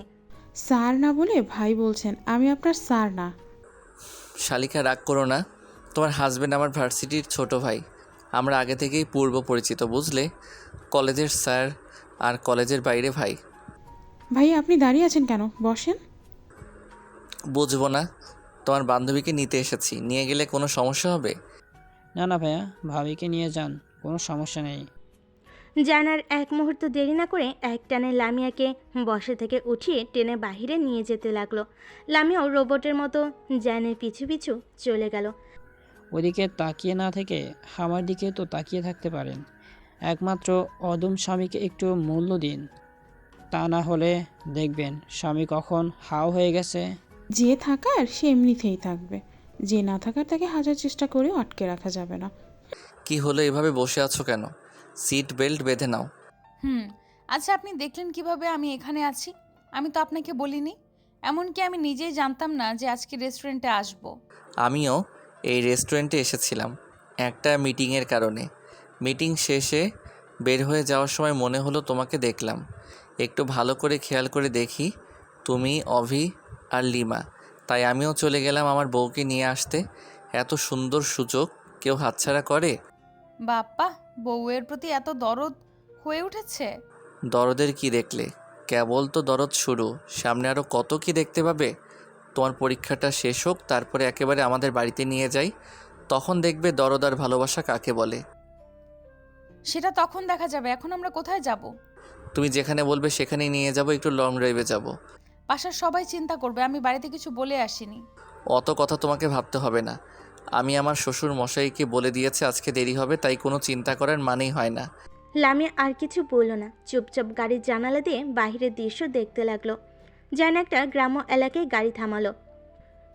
স্যার না বলে ভাই বলছেন, আমি আপনার স্যার না। শালিকা, রাগ করো না। তোমার হাজব্যান্ড আমার ভার্সিটির ছোট ভাই। আমরা আগে থেকেই পূর্ব পরিচিত, বুঝলে? কলেজের স্যার আর কলেজের বাইরে ভাই। ভাই আপনি দাঁড়িয়ে আছেন কেন? বসেন। বুঝবো না? তোমার বান্ধবীকে নিতে এসেছি, নিয়ে গেলে কোনো সমস্যা হবে? না না ভাইয়া, ভাবিকে নিয়ে যান, কোনো সমস্যা নেই। জ্যান আর এক মুহূর্ত দেরি না করে একটানে লামিয়াকে বসে থেকে উঠিয়ে টেনে বাহিরে নিয়ে যেতে লাগলো। লামিয়াও রোবটের মতো জ্যানের পিছু পিছু চলে গেল। ওদিকে তাকিয়ে না থেকে আমার দিকে তো তাকিয়ে থাকতে পারেন। একমাত্র অদম স্বামীকে একটু মূল্য দিন, তা না হলে দেখবেন স্বামী কখন হাও হয়ে গেছে। যে থাকার সে এমনিতেই থাকবে, যে না থাকার তাকে হাজার চেষ্টা করেও আটকে রাখা যাবে না। কি হলো, এভাবে বসে আছো কেন? সিট বেল্ট বেঁধে নাও। আচ্ছা, আপনি দেখলেন কিভাবে আমি এখানে আছি? আমি তো আপনাকে বলিনি। এমনকি আমি নিজেই জানতাম না যে আজকে রেস্টুরেন্টে আসব। আমিও এই রেস্টুরেন্টে এসেছিলাম একটা মিটিংয়ের কারণে। মিটিং শেষে বের হয়ে যাওয়ার সময় মনে হলো তোমাকে দেখলাম। একটু ভালো করে খেয়াল করে দেখি তুমি, অভি আর লিমা। তাই আমিও চলে গেলাম আমার বউকে নিয়ে আসতে। এত সুন্দর সুযোগ কেউ হাতছাড়া করে? বাপ্পা, বউয়ের প্রতি এত দরদ হয়ে উঠেছে। দরদের কি দেখলে? কেবল তো দরদ শুরু, সামনে আরও কত কি দেখতে পাবে। তোমার পরীক্ষাটা শেষ হোক, তারপরে একেবারে আমাদের বাড়িতে নিয়ে যাই, তখন দেখবে দরদ আর ভালোবাসা কাকে বলে। সেটা তখন দেখা যাবে, এখন আমরা কোথায় যাব? তুমি যেখানে বলবে সেখানেই নিয়ে যাব, একটু লং ড্রাইভে যাব। বাসার সবাই চিন্তা করবে আমি বাড়িতে কিছু বলে আসিনি। অত কথা তোমাকে ভাবতে হবে না। আমি আমার শ্বশুর মশাইকে বলে দিয়েছে আজকে দেরি হবে, তাই কোনো চিন্তা করার মানেই হয় না। লামিয়া আর কিছু বলল না, চুপচাপ গাড়ির জানালা দিয়ে বাইরের দৃশ্য দেখতে লাগলো। যেন একটা গ্রাম্য এলাকায় গাড়ি থামালো।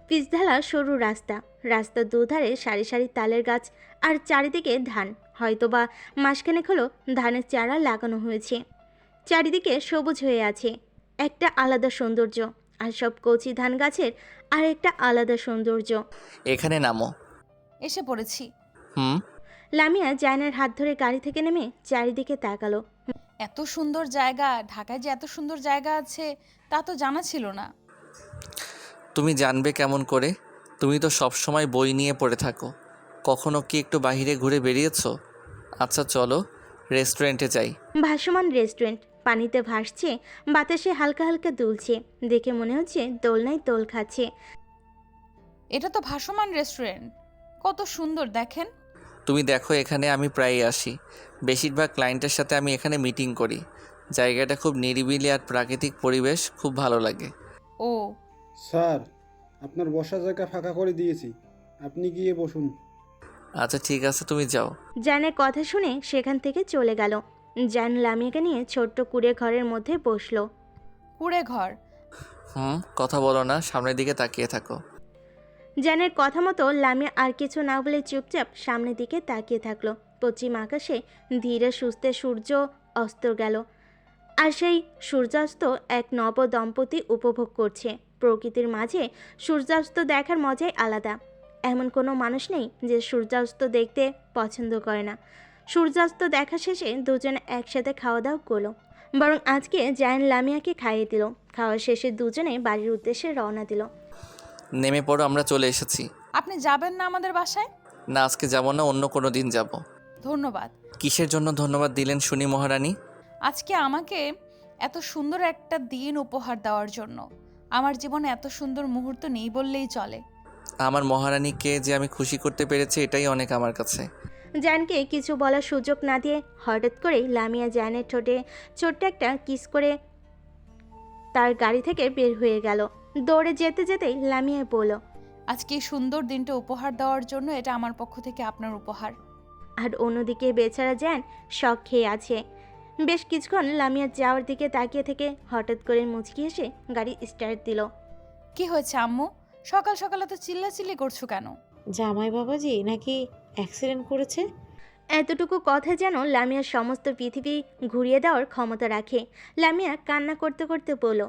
পিচঢালা সরু রাস্তা, রাস্তার দুধারে সারি সারি তালের গাছ আর চারিদিকে ধান। হয়তোবা মাসখানেক হলো ধানের চারা লাগানো হয়েছে। চারিদিকে সবুজ হয়ে আছে, একটা আলাদা সৌন্দর্য। আর সব কচি ধান গাছের আর একটা আলাদা সৌন্দর্য। এখানে নামো। এসে পড়েছি। লামিয়া জায়নার হাত ধরে গাড়ি থেকে নেমে চারিদিকে তাকালো। এত সুন্দর জায়গা, ঢাকায় যে এত সুন্দর জায়গা আছে তা তো জানা ছিল না। তুমি জানবে কেমন করে? তুমি তো সব সময় বই নিয়ে পড়ে থাকো, কখনো কি একটু বাইরে ঘুরে বেরিয়েছো? আচ্ছা চলো রেস্টুরেন্টে যাই। ভাসমান রেস্টুরেন্ট, পানিতে ভাসছে, বাতাসে হালকা হালকা দুলছে। দেখে মনে হচ্ছে দোলনায় দোল খাচ্ছে। এটা তো ভাসমান রেস্টুরেন্ট, কত সুন্দর দেখেন। তুমি দেখো, এখানে আমি প্রায়ই আসি। বেশিরভাগ ক্লায়েন্টের সাথে আমি এখানে মিটিং করি। জায়গাটা খুব নিরিবিলি আর প্রাকৃতিক পরিবেশ খুব ভালো লাগে। ও স্যার, আপনার বসার জায়গা ফাঁকা করে দিয়েছি, আপনি গিয়ে বসুন। আচ্ছা ঠিক আছে, তুমি যাও। জানের কথা শুনে সেখান থেকে চলে গেল। জায়ান লামিয়াকে নিয়ে ছোট্ট কুড়ে ঘরের মধ্যে বসলো। কুড়ে ঘর? কথা বলো না, সামনের দিকে তাকিয়ে থাকো। জায়ানের কথা মতো লামিয়া আর কিছু না বলে চুপচাপ সামনের দিকে তাকিয়ে থাকলো। পশ্চিম আকাশে ধীরে সুস্থে সূর্য অস্ত গেল, আর সেই সূর্যাস্ত এক নব দম্পতি উপভোগ করছে। প্রকৃতির মাঝে সূর্যাস্ত দেখার মজাই আলাদা। এমন কোনো মানুষ নেই যে সূর্যাস্ত দেখতে পছন্দ করে না। সূর্যাস্ত দেখা শেষে দুজনে একসাথে খাওয়া দাওয়া করলো। বরং আজকে জায়ান লামিয়াকে খাইয়ে দিল। খাওয়া শেষে দুজনে বাড়ির উদ্দেশ্যে রওনা দিল। নেমে পড়ো, আমরা চলে এসেছি। আপনি যাবেন না আমাদের বাসায়? না, আজকে যাব না, অন্য কোনো দিন যাব। ধন্যবাদ। কিসের জন্য ধন্যবাদ দিলেন শুনি মহারানী? আজকে আমাকে এত সুন্দর একটা দিন উপহার দেওয়ার জন্য। আমার জীবনে এত সুন্দর মুহূর্ত নেই বললেই চলে। আমার মহারানীকে যে আমি খুশি করতে পেরেছি এটাই অনেক আমার কাছে। জায়ানকে কিছু বলার সুযোগ না দিয়ে হঠাৎ করেই লামিয়া জায়ানের ঠোঁটে ছোট্ট একটা কিস করে তার গাড়ি থেকে বের হয়ে গেল। দৌড়ে যেতে যেতেই লামিয়া বলল, আজকে এই সুন্দর দিনটা উপহার দেওয়ার জন্য এটা আমার পক্ষ থেকে আপনার উপহার। আর অন্যদিকে বেচারা জায়ান শখ খেয়ে আছে। বেশ কিছুক্ষণ লামিয়া যাওয়ার দিকে তাকিয়ে থেকে হঠাৎ করে মুচকি এসে গাড়ি স্টার্ট দিল। কি হয়েছে আম্মু? সকাল সকাল এত চিল্লাচিল্লি করছো কেন? জামাই বাবাজি নাকি অ্যাক্সিডেন্ট করেছে? এতটুকু কথা যেন লামিয়ার সমস্ত পৃথিবী ঘুরিয়ে দেওয়ার ক্ষমতা রাখে। লামিয়া কান্না করতে করতে বলল,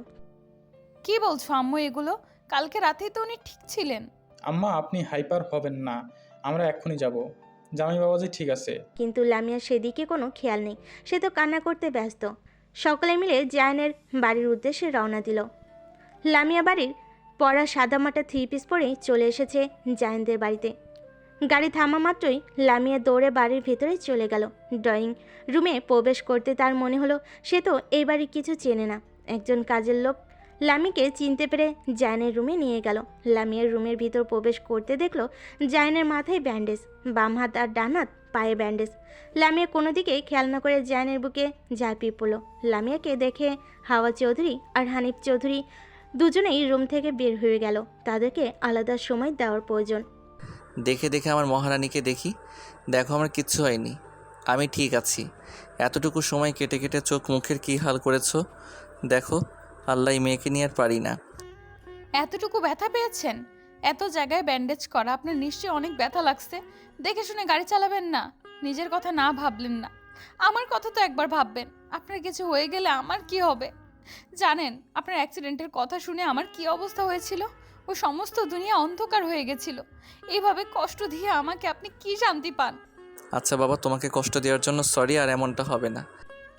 কি বলছো আম্মু এগুলো? কালকে রাতেই তো উনি ঠিক ছিলেন। আম্মা, আপনি হাইপার হবেন না, আমরা এক্ষুনি যাব। জামাই বাবাজি ঠিক আছে। কিন্তু লামিয়ার সেদিকে কোনো খেয়াল নেই। সে তো কান্না করতে ব্যস্ত। সকলে মিলে জায়ানের বাড়ির উদ্দেশ্যে রওনা দিল। লামিয়া বাড়ির পরা সাদামাটা 3 পিস পরেই চলে এসেছে জায়ানদের বাড়িতে। গাড়ি থামা মাত্রই লামিয়া দৌড়ে বাড়ির ভেতরে চলে গেল। ড্রয়িং রুমে প্রবেশ করতে তার মনে হলো সে তো এই বাড়ির কিছু চেনে না। একজন কাজের লোক লামিকে চিনতে পেরে জায়ানের রুমে নিয়ে গেল। লামিয়ার রুমের ভিতর প্রবেশ করতে দেখলো জায়ানের মাথায় ব্যান্ডেজ, বাম হাত আর ডান হাত পায়ে ব্যান্ডেজ। লামিয়া কোনো দিকে খেয়াল না করে জায়ানের বুকে ঝাঁপিয়ে পড়ল। লামিয়াকে দেখে হাওয়া চৌধুরী আর হানিফ চৌধুরী দুজনেই রুম থেকে বের হয়ে গেল। তাদেরকে আলাদা সময় দেওয়ার প্রয়োজন। দেখে দেখে আমার মহারানীকে দেখি। দেখো, আমার কিচ্ছু হয়নি, আমি ঠিক আছি। এতটুকু সময় কেটে কেটে চোখ মুখের কী হাল করেছো দেখো। আল্লাহ, এই মেয়েকে নিয়ে আর পারি না। এতটুকু ব্যথা পেয়েছেন? এত জায়গায় ব্যান্ডেজ করা, আপনার নিশ্চয়ই অনেক ব্যথা লাগছে। দেখে শুনে গাড়ি চালাবেন না। নিজের কথা না ভাবলেন না, আমার কথা তো একবার ভাববেন। আপনার কিছু হয়ে গেলে আমার কি হবে? জানেন আপনার অ্যাক্সিডেন্টের কথা শুনে আমার কি অবস্থা হয়েছিল? ও সমস্ত দুনিয়া অন্ধকার হয়ে গেছিল। এইভাবে কষ্ট দিয়ে আমাকে আপনি কি শান্তি পান? আচ্ছা বাবা, তোমাকে কষ্ট দেওয়ার জন্য সরি, আর এমনটা হবে না।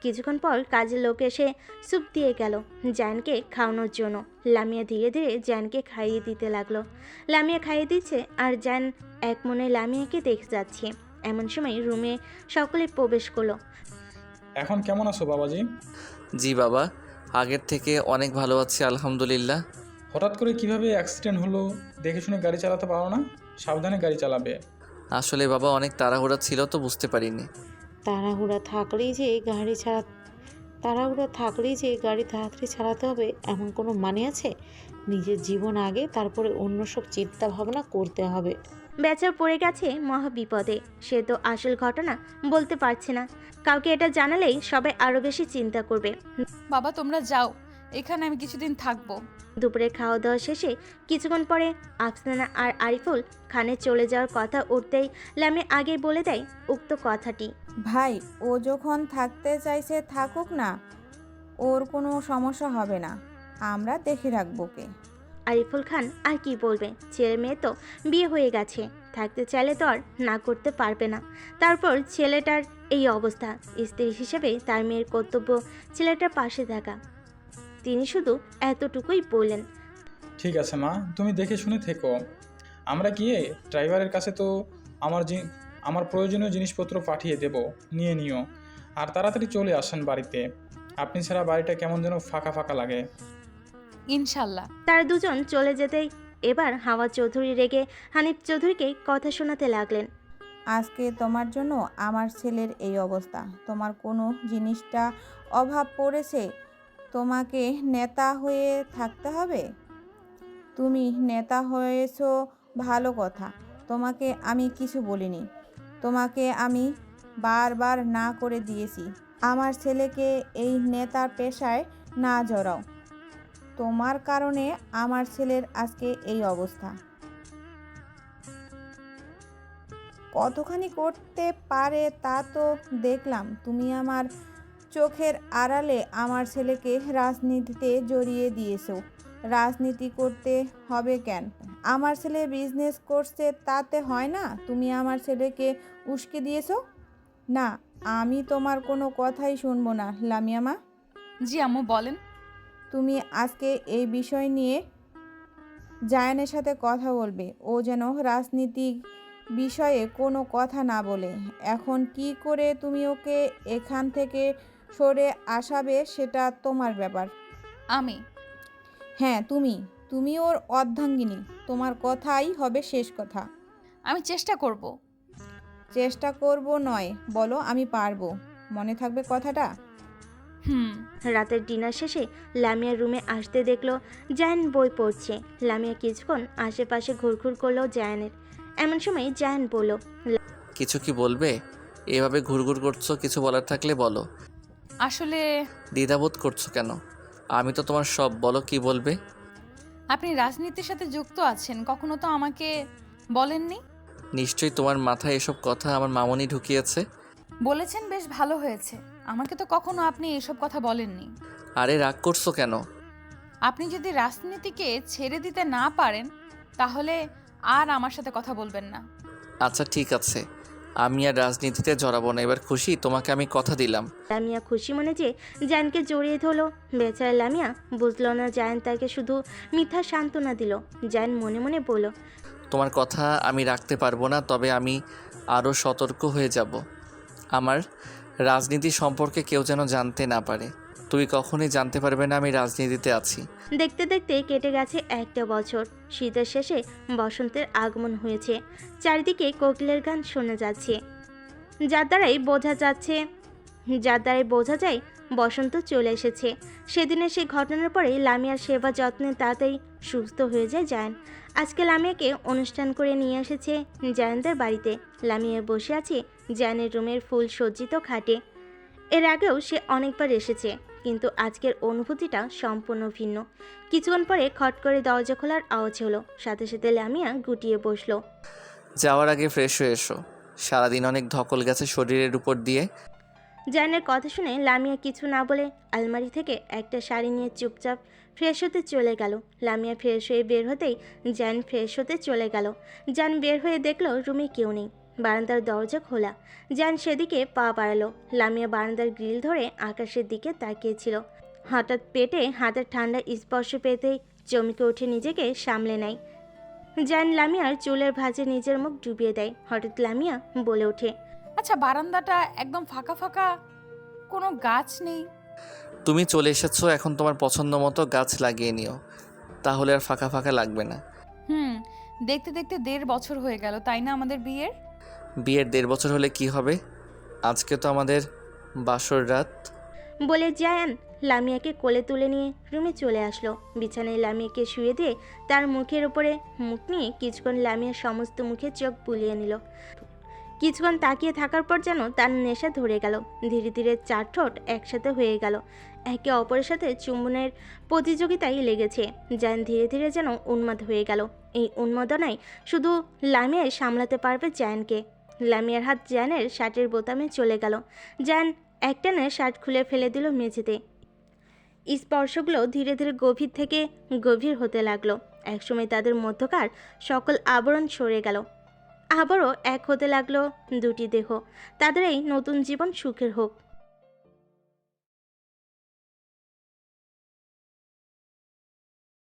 কিছুক্ষণ পর কাজের লোক এসে স্যুপ দিয়ে গেল জায়ানকে খাওয়ানোর জন্য। লামিয়া ধীরে ধীরে জায়ানকে খাইয়ে দিতে লাগলো। লামিয়া খাইয়ে দিচ্ছে আর জায়ান এক মনে লামিয়াকে দেখে যাচ্ছে। এমন সময় রুমে সকলে প্রবেশ করলো। এখন কেমন আছো বাবাজি? জি বাবা, আগের থেকে অনেক ভালো আছি আলহামদুলিল্লাহ। হঠাৎ করে কিভাবে অ্যাক্সিডেন্ট হলো? দেখে শুনে গাড়ি চালাতে পারো না? সাবধানে গাড়ি চালাবে। আসলে বাবা অনেক তাড়াহুড়া ছিল তো বুঝতে পারিনি। তাড়াহুড়া থাকলেই যে গাড়ি তাড়াতাড়ি চালাতে হবে এমন কোনো মানে আছে? নিজের জীবন আগে, তারপরে অন্য সব চিন্তা ভাবনা করতে হবে। বেচার পড়ে গেছে মহা বিপদে। সে তো আসল ঘটনা বলতে পারছে না। কাউকে এটা জানালেই সবাই আরো বেশি চিন্তা করবে। বাবা তোমরা যাও, এখানে আমি কিছুদিন থাকবো। দুপুরে খাওয়া দাওয়া শেষে কিছুক্ষণ পরে আফসানা আর আরিফুল খানের চলে যাওয়ার কথা উঠতেই লামিয়া আগে বলে দেয় উক্ত কথাটি। ভাই, ও যখন থাকতে চাইছে থাকুক না, ওর কোনো সমস্যা হবে না, আমরা দেখে রাখবো কে। আরিফুল খান আর কি বলবে, ছেলে মেয়ে তো বিয়ে হয়ে গেছে, থাকতে চাইলে তো আর না করতে পারবে না। তারপর ছেলেটার এই অবস্থা, স্ত্রী হিসেবে তার মেয়ের কর্তব্য ছেলেটার পাশে থাকা। তিনি শুধু এতটুকুই বললেন, ঠিক আছে মা, তুমি দেখে শুনে থেকো। আমরা গিয়ে ড্রাইভারের কাছে তো আমার প্রয়োজনীয় জিনিসপত্র পাঠিয়ে দেব, নিয়ে নিও। আর তাড়াতাড়ি চলে আসেন বাড়িতে। আপনি ছাড়া বাড়িটা কেমন যেন ফাঁকা ফাঁকা লাগে। ইনশাল্লাহ। তারা দুজন চলে যেতেই এবার হাওয়া চৌধুরী রেগে হানিফ চৌধুরীকে কথা শোনাতে লাগলেন। আজকে তোমার জন্য আমার ছেলের এই অবস্থা। তোমার কোনো জিনিসটা অভাব পড়েছে, তোমাকে নেতা হয়ে থাকতে হবে। তুমি নেতা হয়েছো ভালো কথা, তোমাকে আমি কিছু বলিনি। তোমাকে আমি বারবার না করে দিয়েছি, আমার ছেলেকে এই নেতার পেশায় না জড়াও। তোমার কারণে আমার ছেলের আজকে এই অবস্থা। কতখানি করতে পারে তা তো দেখলাম। তুমি আমার চোখের আড়ালে আমার ছেলেকে রাজনীতিতে জড়িয়ে দিয়েছো। রাজনীতি করতে হবে কেন? আমার ছেলে বিজনেস করছে, তাতে হয় না? তুমি আমার ছেলেকে উস্কে দিয়েছো। না, আমি তোমার কোনো কথাই শুনবো না লামিয়া মা। জি আম্মু বলেন। তুমি আজকে এই বিষয় নিয়ে জায়ানের সাথে কথা বলবে। ও যেন রাজনীতি বিষয়ে কোনো কথা না বলে। এখন কি করে তুমি ওকে এখান থেকে সরে আসাবে সেটা তোমার ব্যাপার। আমি হ্যাঁ, তুমি ওর অর্ধাঙ্গিনী। তোমার কথাই হবে শেষ কথা। আমি চেষ্টা করব। চেষ্টা করব নয়, বলো আমি পারবো। মনে থাকবে কথাটা। রাতের ডিনার শেষে লামিয়ার রুমে আসতে দেখলো জায়ান বই পড়ছে। লামিয়া কিছুক্ষণ আশেপাশে ঘুরঘুর করলো জায়ানের। এমন সময় জায়ান বলল, কিছু কি বলবে? এভাবে ঘুরঘুর করছো, কিছু বলার থাকলে বলো। আসলে দ্বিধাবোধ করছো কেন? আমি তো তোমার সব, বলো কি বলবে। আপনি রাজনীতির সাথে যুক্ত আছেন, কখনো তো আমাকে বলেননি। নিশ্চয়ই তোমার মাথায় এসব কথা আমার মামনি ঢুকিয়েছে। বলেছেন বেশ ভালো হয়েছে, আমাকে তো কখনো আপনি এসব কথা বলেননি। আরে রাগ করছো কেন? আপনি যদি রাজনীতিকে ছেড়ে দিতে না পারেন তাহলে আর আমার সাথে কথা বলবেন না। আচ্ছা ঠিক আছে, আমি আর রাজনীতিতে জড়াবো না। এবার খুশি? তোমাকে আমি কথা দিলাম। লামিয়া খুশি মনে যে জায়ানকে জড়িয়ে ধরলো। বেচারা লামিয়া বুঝলো না জায়ান তাকে শুধু মিথ্যা সান্ত্বনা দিল। জায়ান মনে মনে বলল, তোমার কথা আমি রাখতে পারবো না, তবে আমি আরও সতর্ক হয়ে যাব। আমার রাজনীতি সম্পর্কে কেউ যেন জানতে না পারে। তুমি কখনোই জানতে পারবে না আমি রাজনীতিতে আছি। দেখতে দেখতে কেটে গেছে একটা বছর। শীতের শেষে বসন্তের আগমন হয়েছে। চারিদিকে কোকিলের গান শোনা যাচ্ছে, যার দ্বারাই বোঝা যায় বসন্ত চলে এসেছে। সেদিনের সেই ঘটনার পরে লামিয়ার সেবা যত্নে তাড়াতাড়ি সুস্থ হয়ে যায় জায়ান। আজকে লামিয়াকে অনুষ্ঠান করে নিয়ে এসেছে জায়ানদের বাড়িতে। লামিয়া বসে আছে জায়ানের রুমের ফুল সজ্জিত খাটে। এর আগেও সে অনেকবার এসেছে, কিন্তু আজকের অনুভূতিটা সম্পূর্ণ ভিন্ন। কিছুক্ষণ পরে খট করে দরজা খোলার আওয়াজ হলো। সাথে সাথে লামিয়া গুটিয়ে বসলো। যাওয়ার আগে ফ্রেশ হয়ে এসো, সারাদিন অনেক ধকল গেছে শরীরের উপর দিয়ে। জায়ানের কথা শুনে লামিয়া কিছু না বলে আলমারি থেকে একটা শাড়ি নিয়ে চুপচাপ ফ্রেশ হতে চলে গেল। লামিয়া ফ্রেশ হয়ে বের হতেই জায়ান ফ্রেশ হতে চলে গেল। জায়ান বের হয়ে দেখলো রুমে কেউ নেই, বারান্দার দরজা খোলা। জায়ান সেদিকে পা বাড়ালো। লামিয়া বারান্দার গ্রিল ধরে আকাশের দিকে তাকিয়েছিল। হঠাৎ পেটে হাতের ঠান্ডা স্পর্শ পেতেই চমকে উঠে নিজেকে সামলে নেয়। জায়ান লামিয়ার চুলের ভাঁজে নিজের মুখ ডুবিয়ে দেয়। হঠাৎ লামিয়া বলে ওঠে, আচ্ছা বারান্দাটা একদম ফাঁকা ফাঁকা, কোনো গাছ নেই। তুমি চলে এসেছো, এখন তোমার পছন্দ মতো গাছ লাগিয়ে নিও, তাহলে আর ফাঁকা ফাঁকা লাগবে না। দেখতে দেখতে 1.5 বছর হয়ে গেল, তাই না আমাদের বিয়ের? বিয়ের 1.5 বছর হলে কি হবে? আজকে তো আমাদের বাসর রাত। বলে জায়ান লামিয়াকে কোলে তুলে নিয়ে রুমে চলে আসলো। বিছানায় লামিয়াকে শুয়ে দিয়ে তার মুখের উপরে মুখ নিয়ে কিছুক্ষণ লামিয়ার সমস্ত মুখে চোখ বুলিয়ে নিল। কিছুক্ষণ তাকিয়ে থাকার পর যেন তার নেশা ধরে গেল। ধীরে ধীরে 4 ঠোঁট একসাথে হয়ে গেল। একে অপরের সাথে চুম্বনের প্রতিযোগিতায় লেগেছে। জায়ান ধীরে ধীরে যেন উন্মাদ হয়ে গেল। এই উন্মাদনায় শুধু লামিয়াই সামলাতে পারবে জায়ানকে। লামিয়ার হাত জায়ানের শার্টের বোতামে চলে গেল। জায়ান একটানে শার্ট খুলে ফেলে দিল মেঝেতে। স্পর্শগুলো ধীরে ধীরে গভীর থেকে গভীর হতে লাগলো। একসময় তাদের মধ্যকার সকল আবরণ সরে গেল। আবারও এক হতে লাগলো দুটি দেহ। তাদের এই নতুন জীবন সুখের হোক।